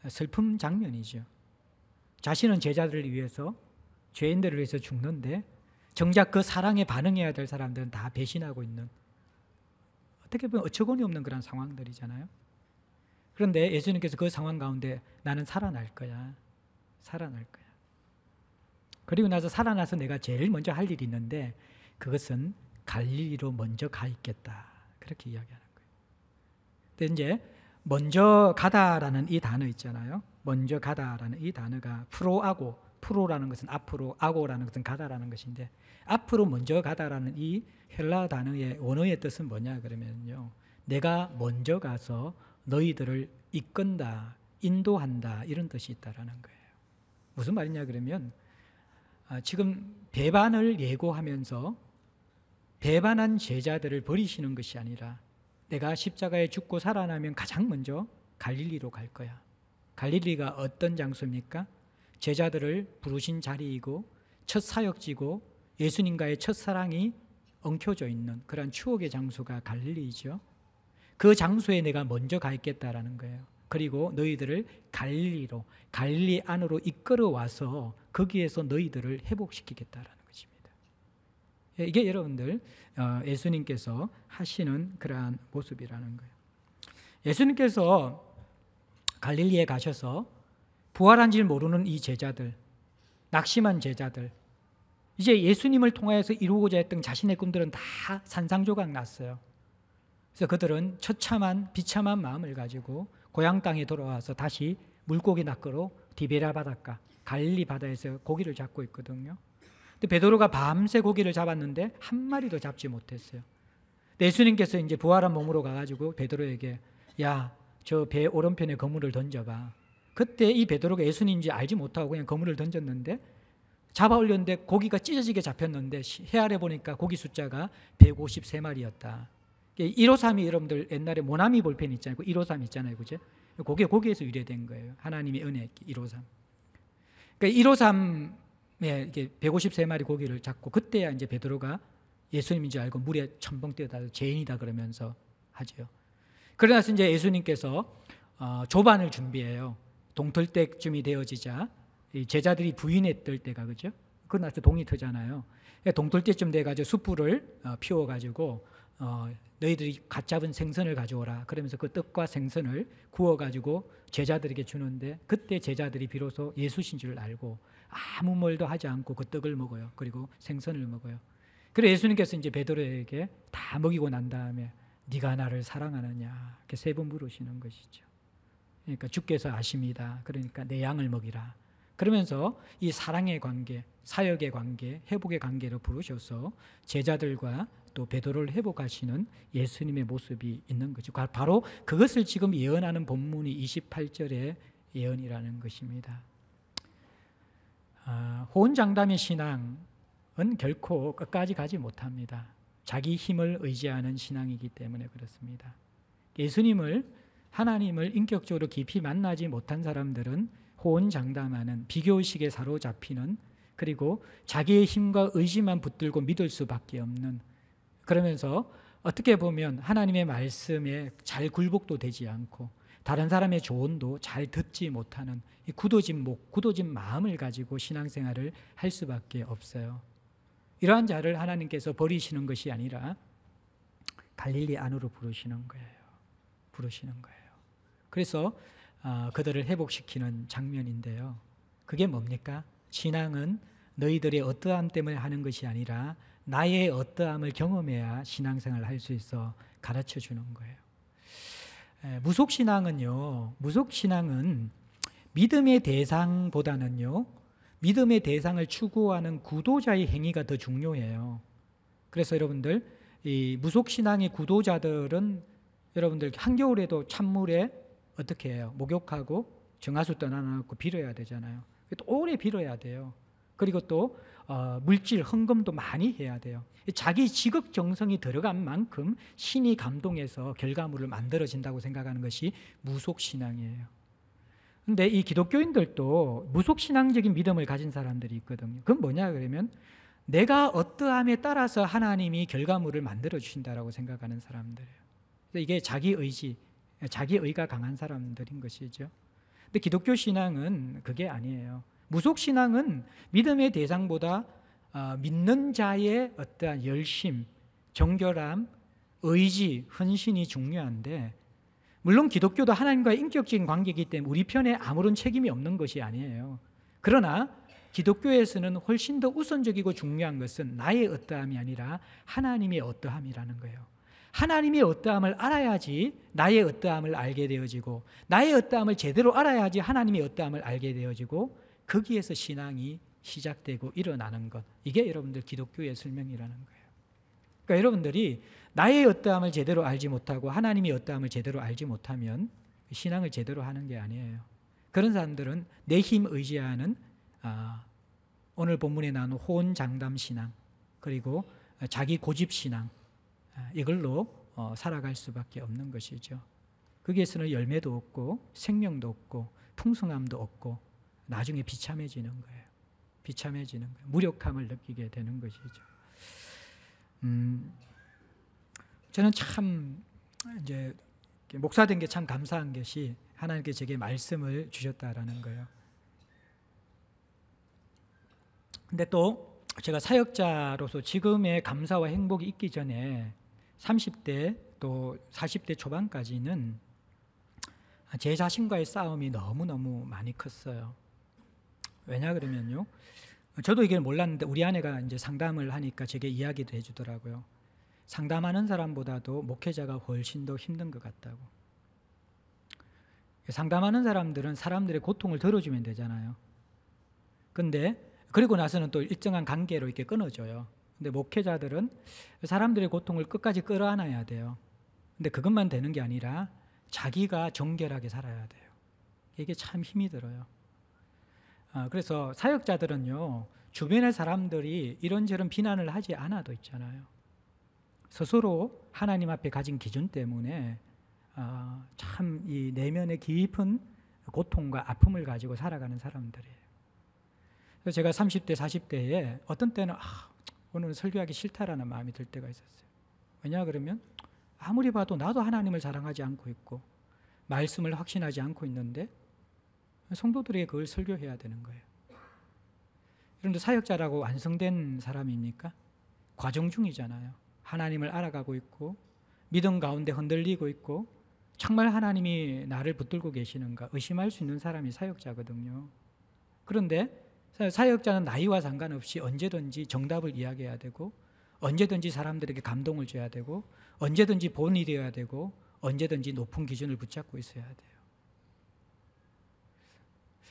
슬픈 장면이죠. 자신은 제자들을 위해서, 죄인들을 위해서 죽는데 정작 그 사랑에 반응해야 될 사람들은 다 배신하고 있는, 어떻게 보면 어처구니 없는 그런 상황들이잖아요. 그런데 예수님께서 그 상황 가운데 나는 살아날 거야. 그리고 나서 살아나서 내가 제일 먼저 할 일이 있는데 그것은 갈릴리로 먼저 가 있겠다. 그렇게 이야기하는 거예요. 근데 이제 먼저 가다라는 이 단어 있잖아요. 먼저 가다라는 이 단어가 프로라는 것은 앞으로, 아고라는 것은 가다라는 것인데, 앞으로 먼저 가다라는 이 헬라 단어의 원어의 뜻은 뭐냐 그러면요, 내가 먼저 가서 너희들을 이끈다, 인도한다, 이런 뜻이 있다라는 거예요. 무슨 말이냐 그러면 지금 배반을 예고하면서 배반한 제자들을 버리시는 것이 아니라 내가 십자가에 죽고 살아나면 가장 먼저 갈릴리로 갈 거야. 갈릴리가 어떤 장소입니까? 제자들을 부르신 자리이고 첫 사역지고 예수님과의 첫사랑이 엉켜져 있는 그런 추억의 장소가 갈릴리이죠. 그 장소에 내가 먼저 가 있겠다라는 거예요. 그리고 너희들을 갈릴리로, 갈릴리 안으로 이끌어와서 거기에서 너희들을 회복시키겠다라는 것입니다. 이게 여러분들 예수님께서 하시는 그러한 모습이라는 거예요. 예수님께서 갈릴리에 가셔서 부활한 줄 모르는 이 제자들, 낙심한 제자들, 이제 예수님을 통하여서 이루고자 했던 자신의 꿈들은 다 산산조각 났어요. 그래서 그들은 처참한 비참한 마음을 가지고 고향 땅에 돌아와서 다시 물고기 낚으러 디베랴 바닷가, 갈릴리 바다에서 고기를 잡고 있거든요. 근데 베드로가 밤새 고기를 잡았는데 한 마리도 잡지 못했어요. 근데 예수님께서 이제 부활한 몸으로 가가지고 베드로에게 야, 저 배 오른편에 그물을 던져봐. 그때 이 베드로가 예수님인지 알지 못하고 그냥 그물을 던졌는데 잡아 올렸는데 고기가 찢어지게 잡혔는데 해 아래 보니까 고기 숫자가 153마리였다. 153이 여러분들 옛날에 모나미 볼펜 있잖아요. 153 있잖아요. 그죠? 그게 거기에서 유래된 거예요. 하나님의 은혜 153. 그러니까 153에 이게 153마리 고기를 잡고 그때야 이제 베드로가 예수님인 줄 알고 물에 첨벙 뛰어다서 죄인이다 그러면서 하죠. 그러나서 이제 예수님께서 조반을 준비해요. 동틀 때쯤이 되어지자 제자들이 부인했을 때가 그죠? 그러나서 동이 트잖아요. 동틀 때쯤 돼가지고 숯불을 피워가지고 너희들이 갓 잡은 생선을 가져오라. 그러면서 그 떡과 생선을 구워가지고 제자들에게 주는데 그때 제자들이 비로소 예수신 줄 알고 아무 말도 하지 않고 그 떡을 먹어요. 그리고 생선을 먹어요. 그래서 예수님께서 이제 베드로에게 다 먹이고 난 다음에 네가 나를 사랑하느냐 이렇게 3번 물으시는 것이죠. 그러니까 주께서 아십니다. 그러니까 내 양을 먹이라. 그러면서 이 사랑의 관계, 사역의 관계, 회복의 관계로 부르셔서 제자들과 또 베드로를 회복하시는 예수님의 모습이 있는 거죠. 바로 그것을 지금 예언하는 본문이 28절의 예언이라는 것입니다. 호언장담의 신앙은 결코 끝까지 가지 못합니다. 자기 힘을 의지하는 신앙이기 때문에 그렇습니다. 예수님을, 하나님을 인격적으로 깊이 만나지 못한 사람들은 호언장담하는 비교의식에 사로잡히는, 그리고 자기의 힘과 의지만 붙들고 믿을 수밖에 없는, 그러면서 어떻게 보면 하나님의 말씀에 잘 굴복도 되지 않고 다른 사람의 조언도 잘 듣지 못하는 이 굳어진 목, 굳어진 마음을 가지고 신앙생활을 할 수밖에 없어요. 이러한 자를 하나님께서 버리시는 것이 아니라 갈릴리 안으로 부르시는 거예요. 그래서 그들을 회복시키는 장면인데요. 그게 뭡니까? 신앙은 너희들의 어떠함 때문에 하는 것이 아니라 나의 어떠함을 경험해야 신앙생활을 할 수 있어 가르쳐 주는 거예요. 무속신앙은 믿음의 대상보다는요, 믿음의 대상을 추구하는 구도자의 행위가 더 중요해요. 그래서 여러분들, 이 무속신앙의 구도자들은 여러분들 한겨울에도 찬물에 어떻게 해요? 목욕하고 정화수 떠나놓고 빌어야 되잖아요. 또 오래 빌어야 돼요. 그리고 또 물질, 헌금도 많이 해야 돼요. 자기 지극정성이 들어간 만큼 신이 감동해서 결과물을 만들어진다고 생각하는 것이 무속신앙이에요. 근데 이 기독교인들도 무속신앙적인 믿음을 가진 사람들이 있거든요. 그건 뭐냐 그러면 내가 어떠함에 따라서 하나님이 결과물을 만들어 주신다라고 생각하는 사람들이에요. 이게 자기 의지, 자기 의가 강한 사람들인 것이죠. 근데 기독교 신앙은 그게 아니에요. 무속신앙은 믿음의 대상보다 믿는 자의 어떠한 열심, 정결함, 의지, 헌신이 중요한데, 물론 기독교도 하나님과의 인격적인 관계이기 때문에 우리 편에 아무런 책임이 없는 것이 아니에요. 그러나 기독교에서는 훨씬 더 우선적이고 중요한 것은 나의 어떠함이 아니라 하나님의 어떠함이라는 거예요. 하나님의 어떠함을 알아야지 나의 어떠함을 알게 되어지고, 나의 어떠함을 제대로 알아야지 하나님의 어떠함을 알게 되어지고, 거기에서 신앙이 시작되고 일어나는 것, 이게 여러분들 기독교의 설명이라는 거예요. 그러니까 여러분들이 나의 어떠함을 제대로 알지 못하고 하나님의 어떠함을 제대로 알지 못하면 신앙을 제대로 하는 게 아니에요. 그런 사람들은 내 힘 의지하는 오늘 본문에 나오는 호언장담 신앙, 그리고 자기 고집 신앙, 이걸로 살아갈 수밖에 없는 것이죠. 거기에서는 열매도 없고 생명도 없고 풍성함도 없고 나중에 비참해지는 거예요. 비참해지는 거예요. 무력함을 느끼게 되는 것이죠. 저는 참 이제 목사 된 게 참 감사한 것이 하나님께 제게 말씀을 주셨다라는 거예요. 근데 또 제가 사역자로서 지금의 감사와 행복이 있기 전에 30대 또 40대 초반까지는 제 자신과의 싸움이 너무너무 많이 컸어요. 왜냐 그러면요, 저도 이걸 몰랐는데 우리 아내가 이제 상담을 하니까 제게 이야기를 해주더라고요. 상담하는 사람보다도 목회자가 훨씬 더 힘든 것 같다고. 상담하는 사람들은 사람들의 고통을 들어주면 되잖아요. 근데 그리고 나서는 또 일정한 관계로 이렇게 끊어져요. 근데 목회자들은 사람들의 고통을 끝까지 끌어안아야 돼요. 근데 그것만 되는 게 아니라 자기가 정결하게 살아야 돼요. 이게 참 힘이 들어요. 그래서 사역자들은요, 주변의 사람들이 이런저런 비난을 하지 않아도 있잖아요. 스스로 하나님 앞에 가진 기준 때문에 참 이 내면의 깊은 고통과 아픔을 가지고 살아가는 사람들이에요. 그래서 제가 30대, 40대에 어떤 때는 오늘은 설교하기 싫다라는 마음이 들 때가 있었어요. 왜냐 그러면 아무리 봐도 나도 하나님을 사랑하지 않고 있고 말씀을 확신하지 않고 있는데 성도들에게 그걸 설교해야 되는 거예요. 그런데 사역자라고 완성된 사람입니까? 과정 중이잖아요. 하나님을 알아가고 있고 믿음 가운데 흔들리고 있고 정말 하나님이 나를 붙들고 계시는가 의심할 수 있는 사람이 사역자거든요. 그런데 사역자는 나이와 상관없이 언제든지 정답을 이야기해야 되고 언제든지 사람들에게 감동을 줘야 되고 언제든지 본이 되어야 되고 언제든지 높은 기준을 붙잡고 있어야 돼요.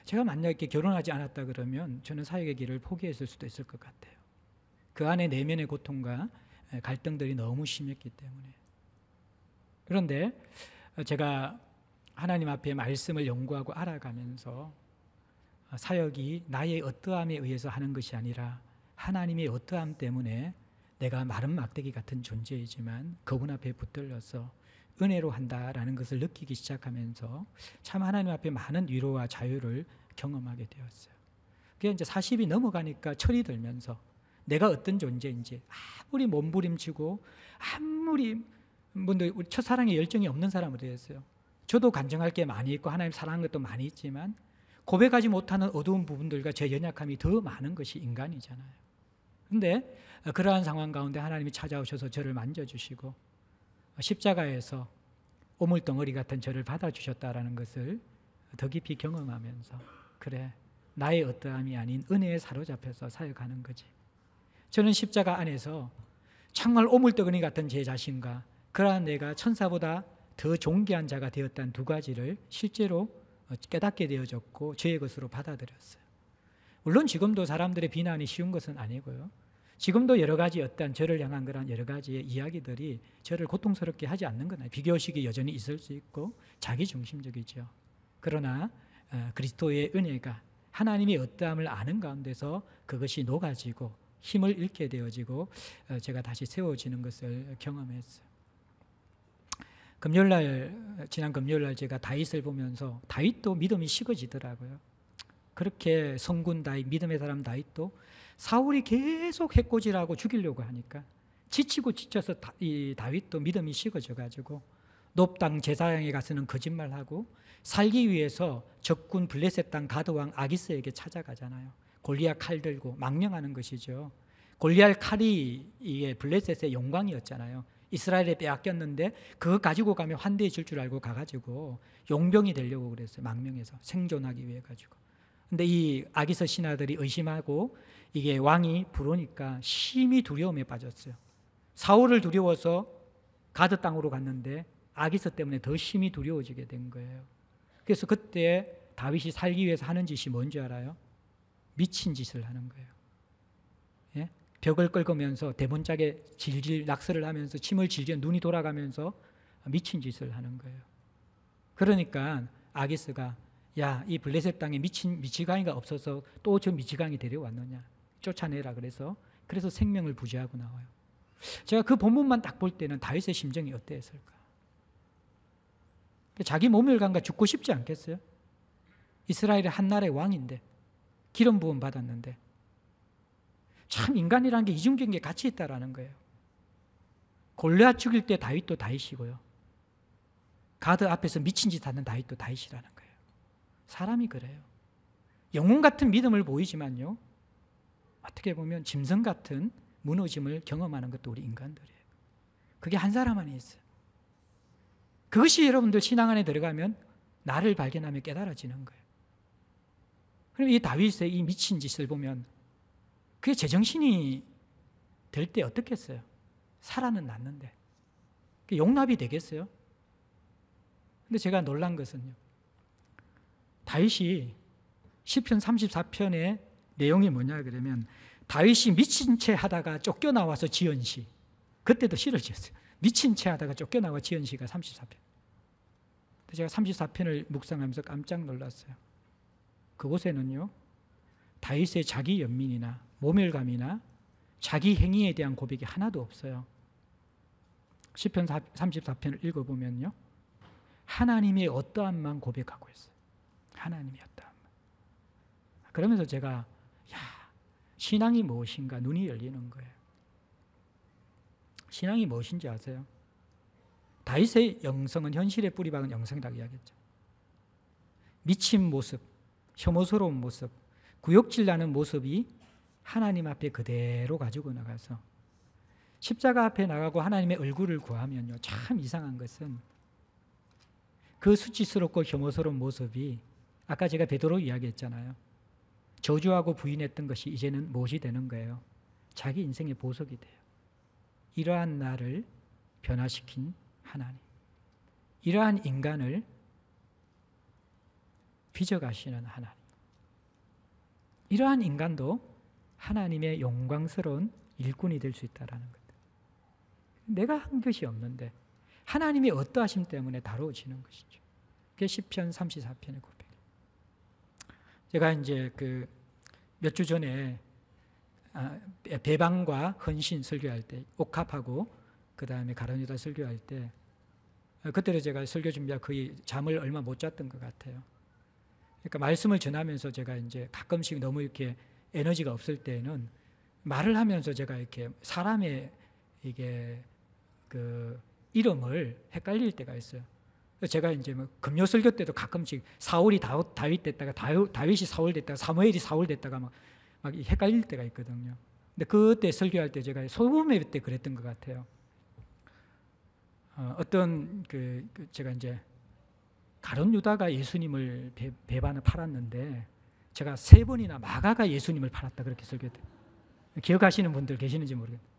제가 만약에 결혼하지 않았다 그러면 저는 사역의 길을 포기했을 수도 있을 것 같아요. 그 안에 내면의 고통과 갈등들이 너무 심했기 때문에. 그런데 제가 하나님 앞에 말씀을 연구하고 알아가면서 사역이 나의 어떠함에 의해서 하는 것이 아니라 하나님의 어떠함 때문에 내가 마른 막대기 같은 존재이지만 그분 앞에 붙들려서 은혜로 한다라는 것을 느끼기 시작하면서 참 하나님 앞에 많은 위로와 자유를 경험하게 되었어요. 그게 이제 40이 넘어가니까 철이 들면서 내가 어떤 존재인지 아무리 몸부림치고 아무리 우리 첫사랑에 열정이 없는 사람이 되었어요. 저도 간증할 게 많이 있고 하나님 사랑하는 것도 많이 있지만 고백하지 못하는 어두운 부분들과 제 연약함이 더 많은 것이 인간이잖아요. 그런데 그러한 상황 가운데 하나님이 찾아오셔서 저를 만져주시고 십자가에서 오물덩어리 같은 저를 받아주셨다라는 것을 더 깊이 경험하면서 그래, 나의 어떠함이 아닌 은혜에 사로잡혀서 사역하는 거지. 저는 십자가 안에서 정말 오물덩어리 같은 제 자신과 그러한 내가 천사보다 더 존귀한 자가 되었다는 두 가지를 실제로 깨닫게 되어졌고 저의 것으로 받아들였어요. 물론 지금도 사람들의 비난이 쉬운 것은 아니고요. 지금도 여러 가지 어떤 저를 향한 그런 여러 가지의 이야기들이 저를 고통스럽게 하지 않는 건 아니에요. 비교식이 여전히 있을 수 있고 자기중심적이죠. 그러나 그리스도의 은혜가 하나님의 어떠함을 아는 가운데서 그것이 녹아지고 힘을 잃게 되어지고 제가 다시 세워지는 것을 경험했어요. 지난 금요일날 제가 다윗을 보면서 다윗도 믿음이 식어지더라고요. 그렇게 성군 다윗, 믿음의 사람 다윗도 사울이 계속 해코지라고 죽이려고 하니까 지치고 지쳐서 이 다윗도 믿음이 식어져가지고 높당 제사장에 가서는 거짓말하고 살기 위해서 적군 블레셋 땅 가드왕 아기스에게 찾아가잖아요. 골리앗 칼 들고 망명하는 것이죠. 골리앗 칼이 이게 블레셋의 영광이었잖아요. 이스라엘에 빼앗겼는데 그거 가지고 가면 환대해줄 줄 알고 가가지고 용병이 되려고 그랬어요. 망명해서 생존하기 위해 가지고. 근데 이 아기스 신하들이 의심하고 이게 왕이 부르니까 심히 두려움에 빠졌어요. 사울을 두려워서 가드 땅으로 갔는데 아기스 때문에 더 심히 두려워지게 된 거예요. 그래서 그때 다윗이 살기 위해서 하는 짓이 뭔지 알아요? 미친 짓을 하는 거예요. 예? 벽을 긁으면서 대문짝에 질질 낙서를 하면서 침을 질질 눈이 돌아가면서 미친 짓을 하는 거예요. 그러니까 아기스가 야, 이 블레셋 땅에 미치광이가 없어서 또 저 미치광이 데려왔느냐. 쫓아내라 그래서 생명을 부지하고 나와요. 제가 그 본문만 딱 볼 때는 다윗의 심정이 어땠을까? 자기 모멸감과 죽고 싶지 않겠어요? 이스라엘의 한 나라의 왕인데, 기름 부음 받았는데, 참 인간이라는 게 이중적인 게 같이 있다라는 거예요. 골리앗 죽일 때 다윗도 다윗이고요. 가드 앞에서 미친 짓 하는 다윗도 다윗이라는 거예요. 사람이 그래요. 영웅 같은 믿음을 보이지만요, 어떻게 보면 짐승 같은 무너짐을 경험하는 것도 우리 인간들이에요. 그게 한 사람 안에 있어요. 그것이 여러분들 신앙 안에 들어가면 나를 발견하며 깨달아지는 거예요. 그럼 이 다윗의 이 미친 짓을 보면 그게 제정신이 될 때 어떻겠어요? 살아는 났는데 용납이 되겠어요? 근데 제가 놀란 것은요, 다윗이 시편 34편의 내용이 뭐냐 그러면 다윗이 미친 채 하다가 쫓겨나와서 지은 시, 그때도 시를 지었어요. 미친 채 하다가 쫓겨나와 지은 시가 34편. 제가 34편을 묵상하면서 깜짝 놀랐어요. 그곳에는요, 다윗의 자기 연민이나 모멸감이나 자기 행위에 대한 고백이 하나도 없어요. 시편 34편을 읽어보면요, 하나님의 어떠함만 고백하고 있어요. 하나님의 어떠함만. 그러면서 제가 신앙이 무엇인가 눈이 열리는 거예요. 신앙이 무엇인지 아세요? 다윗의 영성은 현실에 뿌리 박은 영성이라고 이야기했죠. 미친 모습, 혐오스러운 모습, 구역질 나는 모습이 하나님 앞에 그대로 가지고 나가서 십자가 앞에 나가고 하나님의 얼굴을 구하면요, 참 이상한 것은 그 수치스럽고 혐오스러운 모습이 아까 제가 베드로 이야기했잖아요. 저주하고 부인했던 것이 이제는 무엇이 되는 거예요? 자기 인생의 보석이 돼요. 이러한 나를 변화시킨 하나님, 이러한 인간을 빚어가시는 하나님, 이러한 인간도 하나님의 영광스러운 일꾼이 될 수 있다는 것. 내가 한 것이 없는데 하나님의 어떠하심 때문에 다루어지는 것이죠. 그게 시편 34편의 고백. 제가 이제 몇 주 전에 배방과 헌신 설교할 때, 옥합하고 그 다음에 가론유다 설교할 때, 그때로 제가 설교 준비하고 거의 잠을 얼마 못 잤던 것 같아요. 그러니까 말씀을 전하면서 제가 이제 가끔씩 너무 이렇게 에너지가 없을 때는 말을 하면서 제가 이렇게 사람의 이게 이름을 헷갈릴 때가 있어요. 제가 이제 뭐 금요 설교 때도 가끔씩 사울이 다윗 됐다가 다윗이 사울 됐다가 사무엘이 사울 됐다가 막 헷갈릴 때가 있거든요. 근데 그때 설교할 때 제가 소금회 때 그랬던 것 같아요. 어떤 제가 이제 가룟 유다가 예수님을 배반을 팔았는데 제가 3번이나 마가가 예수님을 팔았다 그렇게 설교했대요. 기억하시는 분들 계시는지 모르겠어요.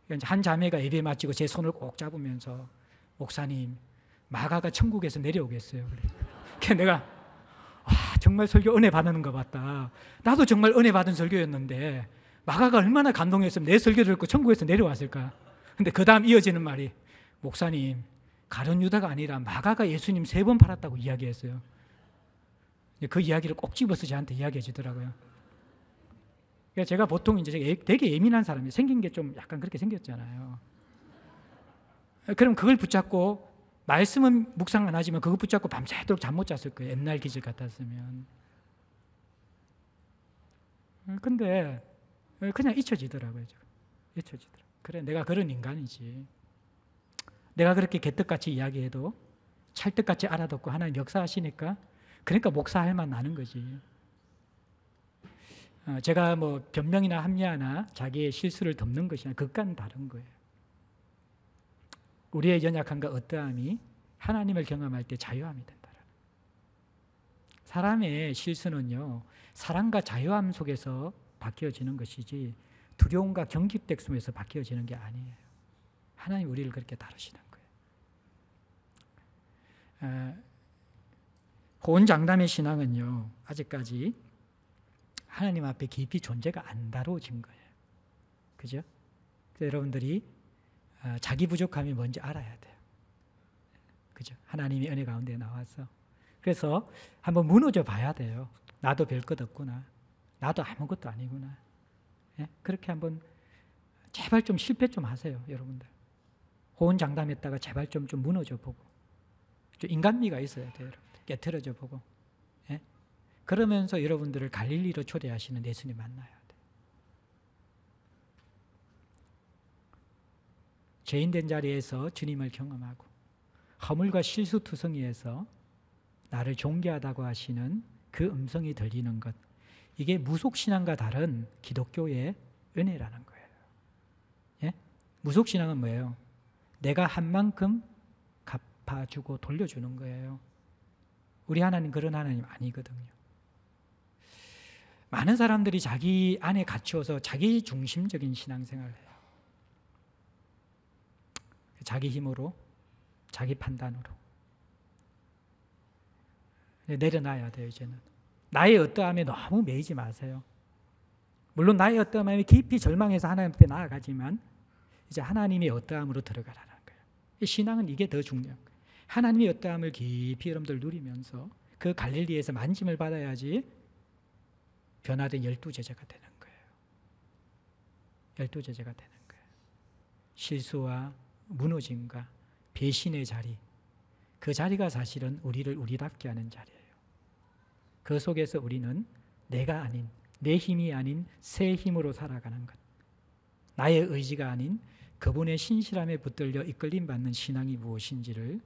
그러니까 한 자매가 예배 마치고 제 손을 꼭 잡으면서 목사님, 마가가 천국에서 내려오겠어요. 그래서 내가 정말 설교 은혜 받는 것 같다. 나도 정말 은혜 받은 설교였는데 마가가 얼마나 감동했으면 내 설교를 듣고 천국에서 내려왔을까. 근데 그 다음 이어지는 말이 목사님, 가룟 유다가 아니라 마가가 예수님 3번 팔았다고 이야기했어요. 그 이야기를 꼭 집어서 저한테 이야기해 주더라고요. 그러니까 제가 보통 이제 되게 예민한 사람이 생긴 게 좀 약간 그렇게 생겼잖아요. 그럼 그걸 붙잡고 말씀은 묵상 안 하지만 그거 붙잡고 밤새도록 잠 못 잤을 거예요. 옛날 기질 같았으면. 근데 그냥 잊혀지더라고요. 잊혀지더라고요. 그래, 내가 그런 인간이지. 내가 그렇게 개떡같이 이야기해도 찰떡같이 알아듣고 하나님 역사하시니까 그러니까 목사할 만 나는 거지. 제가 뭐 변명이나 합리화나 자기의 실수를 덮는 것이나 그것과는 다른 거예요. 우리의 연약함과 어떠함이 하나님을 경험할 때 자유함이 된다. 사람의 실수는요, 사랑과 자유함 속에서 바뀌어지는 것이지 두려움과 경직됨 속에서 바뀌어지는 게 아니에요. 하나님 우리를 그렇게 다루시는 거예요. 호언장담의 신앙은요, 아직까지 하나님 앞에 깊이 존재가 안 다루어진 거예요. 그죠? 그래서 여러분들이 자기 부족함이 뭔지 알아야 돼요. 그죠? 하나님이 은혜 가운데 나와서 그래서 한번 무너져 봐야 돼요. 나도 별 것 없구나. 나도 아무것도 아니구나. 예? 그렇게 한번 제발 좀 실패 좀 하세요, 여러분들. 호언장담했다가 제발 좀 무너져 보고. 좀 인간미가 있어야 돼요, 여러분들. 깨트려져 보고. 예? 그러면서 여러분들을 갈릴리로 초대하시는 예수님 만나야 돼요. 죄인된 자리에서 주님을 경험하고 허물과 실수투성이에서 나를 존귀하다고 하시는 그 음성이 들리는 것, 이게 무속신앙과 다른 기독교의 은혜라는 거예요. 예? 무속신앙은 뭐예요? 내가 한 만큼 갚아주고 돌려주는 거예요. 우리 하나님 그런 하나님 아니거든요. 많은 사람들이 자기 안에 갇혀서 자기 중심적인 신앙생활을 해요. 자기 힘으로, 자기 판단으로. 내려놔야 돼요, 이제는. 나의 어떠함에 너무 매이지 마세요. 물론 나의 어떠함에 깊이 절망해서 하나님 앞에 나아가지만 이제 하나님의 어떠함으로 들어가라는 거예요. 신앙은 이게 더 중요한 거예요. 하나님의 어떠함을 깊이 여러분들 누리면서 그 갈릴리에서 만짐을 받아야지 변화된 12제자가 되는 거예요. 12제자가 되는 거예요. 실수와 무너짐과 배신의 자리, 그 자리가 사실은 우리를 우리답게 하는 자리예요. 그 속에서 우리는 내가 아닌, 내 힘이 아닌 새 힘으로 살아가는 것, 나의 의지가 아닌 그분의 신실함에 붙들려 이끌림 받는 신앙이 무엇인지를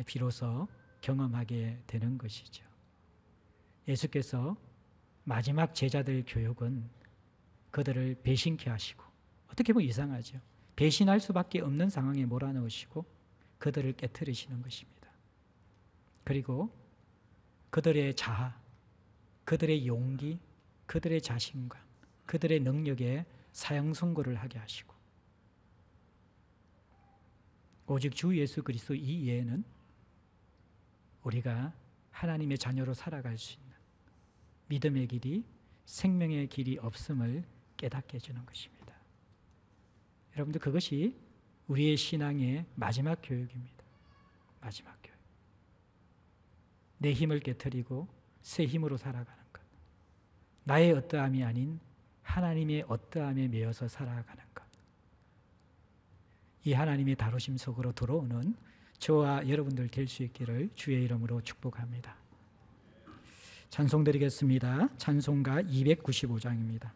비로소 경험하게 되는 것이죠. 예수께서 마지막 제자들 교육은 그들을 배신케 하시고, 어떻게 보면 이상하죠. 배신할 수밖에 없는 상황에 몰아넣으시고 그들을 깨트리시는 것입니다. 그리고 그들의 자아, 그들의 용기, 그들의 자신감, 그들의 능력에 사형 선고를 하게 하시고, 오직 주 예수 그리스도 이외에는 우리가 하나님의 자녀로 살아갈 수 있는 믿음의 길이, 생명의 길이 없음을 깨닫게 해주는 것입니다. 여러분들, 그것이 우리의 신앙의 마지막 교육입니다. 마지막 교육. 내 힘을 깨트리고 새 힘으로 살아가는 것. 나의 어떠함이 아닌 하나님의 어떠함에 매여서 살아가는 것. 이 하나님의 다루심 속으로 들어오는 저와 여러분들 될 수 있기를 주의 이름으로 축복합니다. 찬송 드리겠습니다. 찬송가 295장입니다.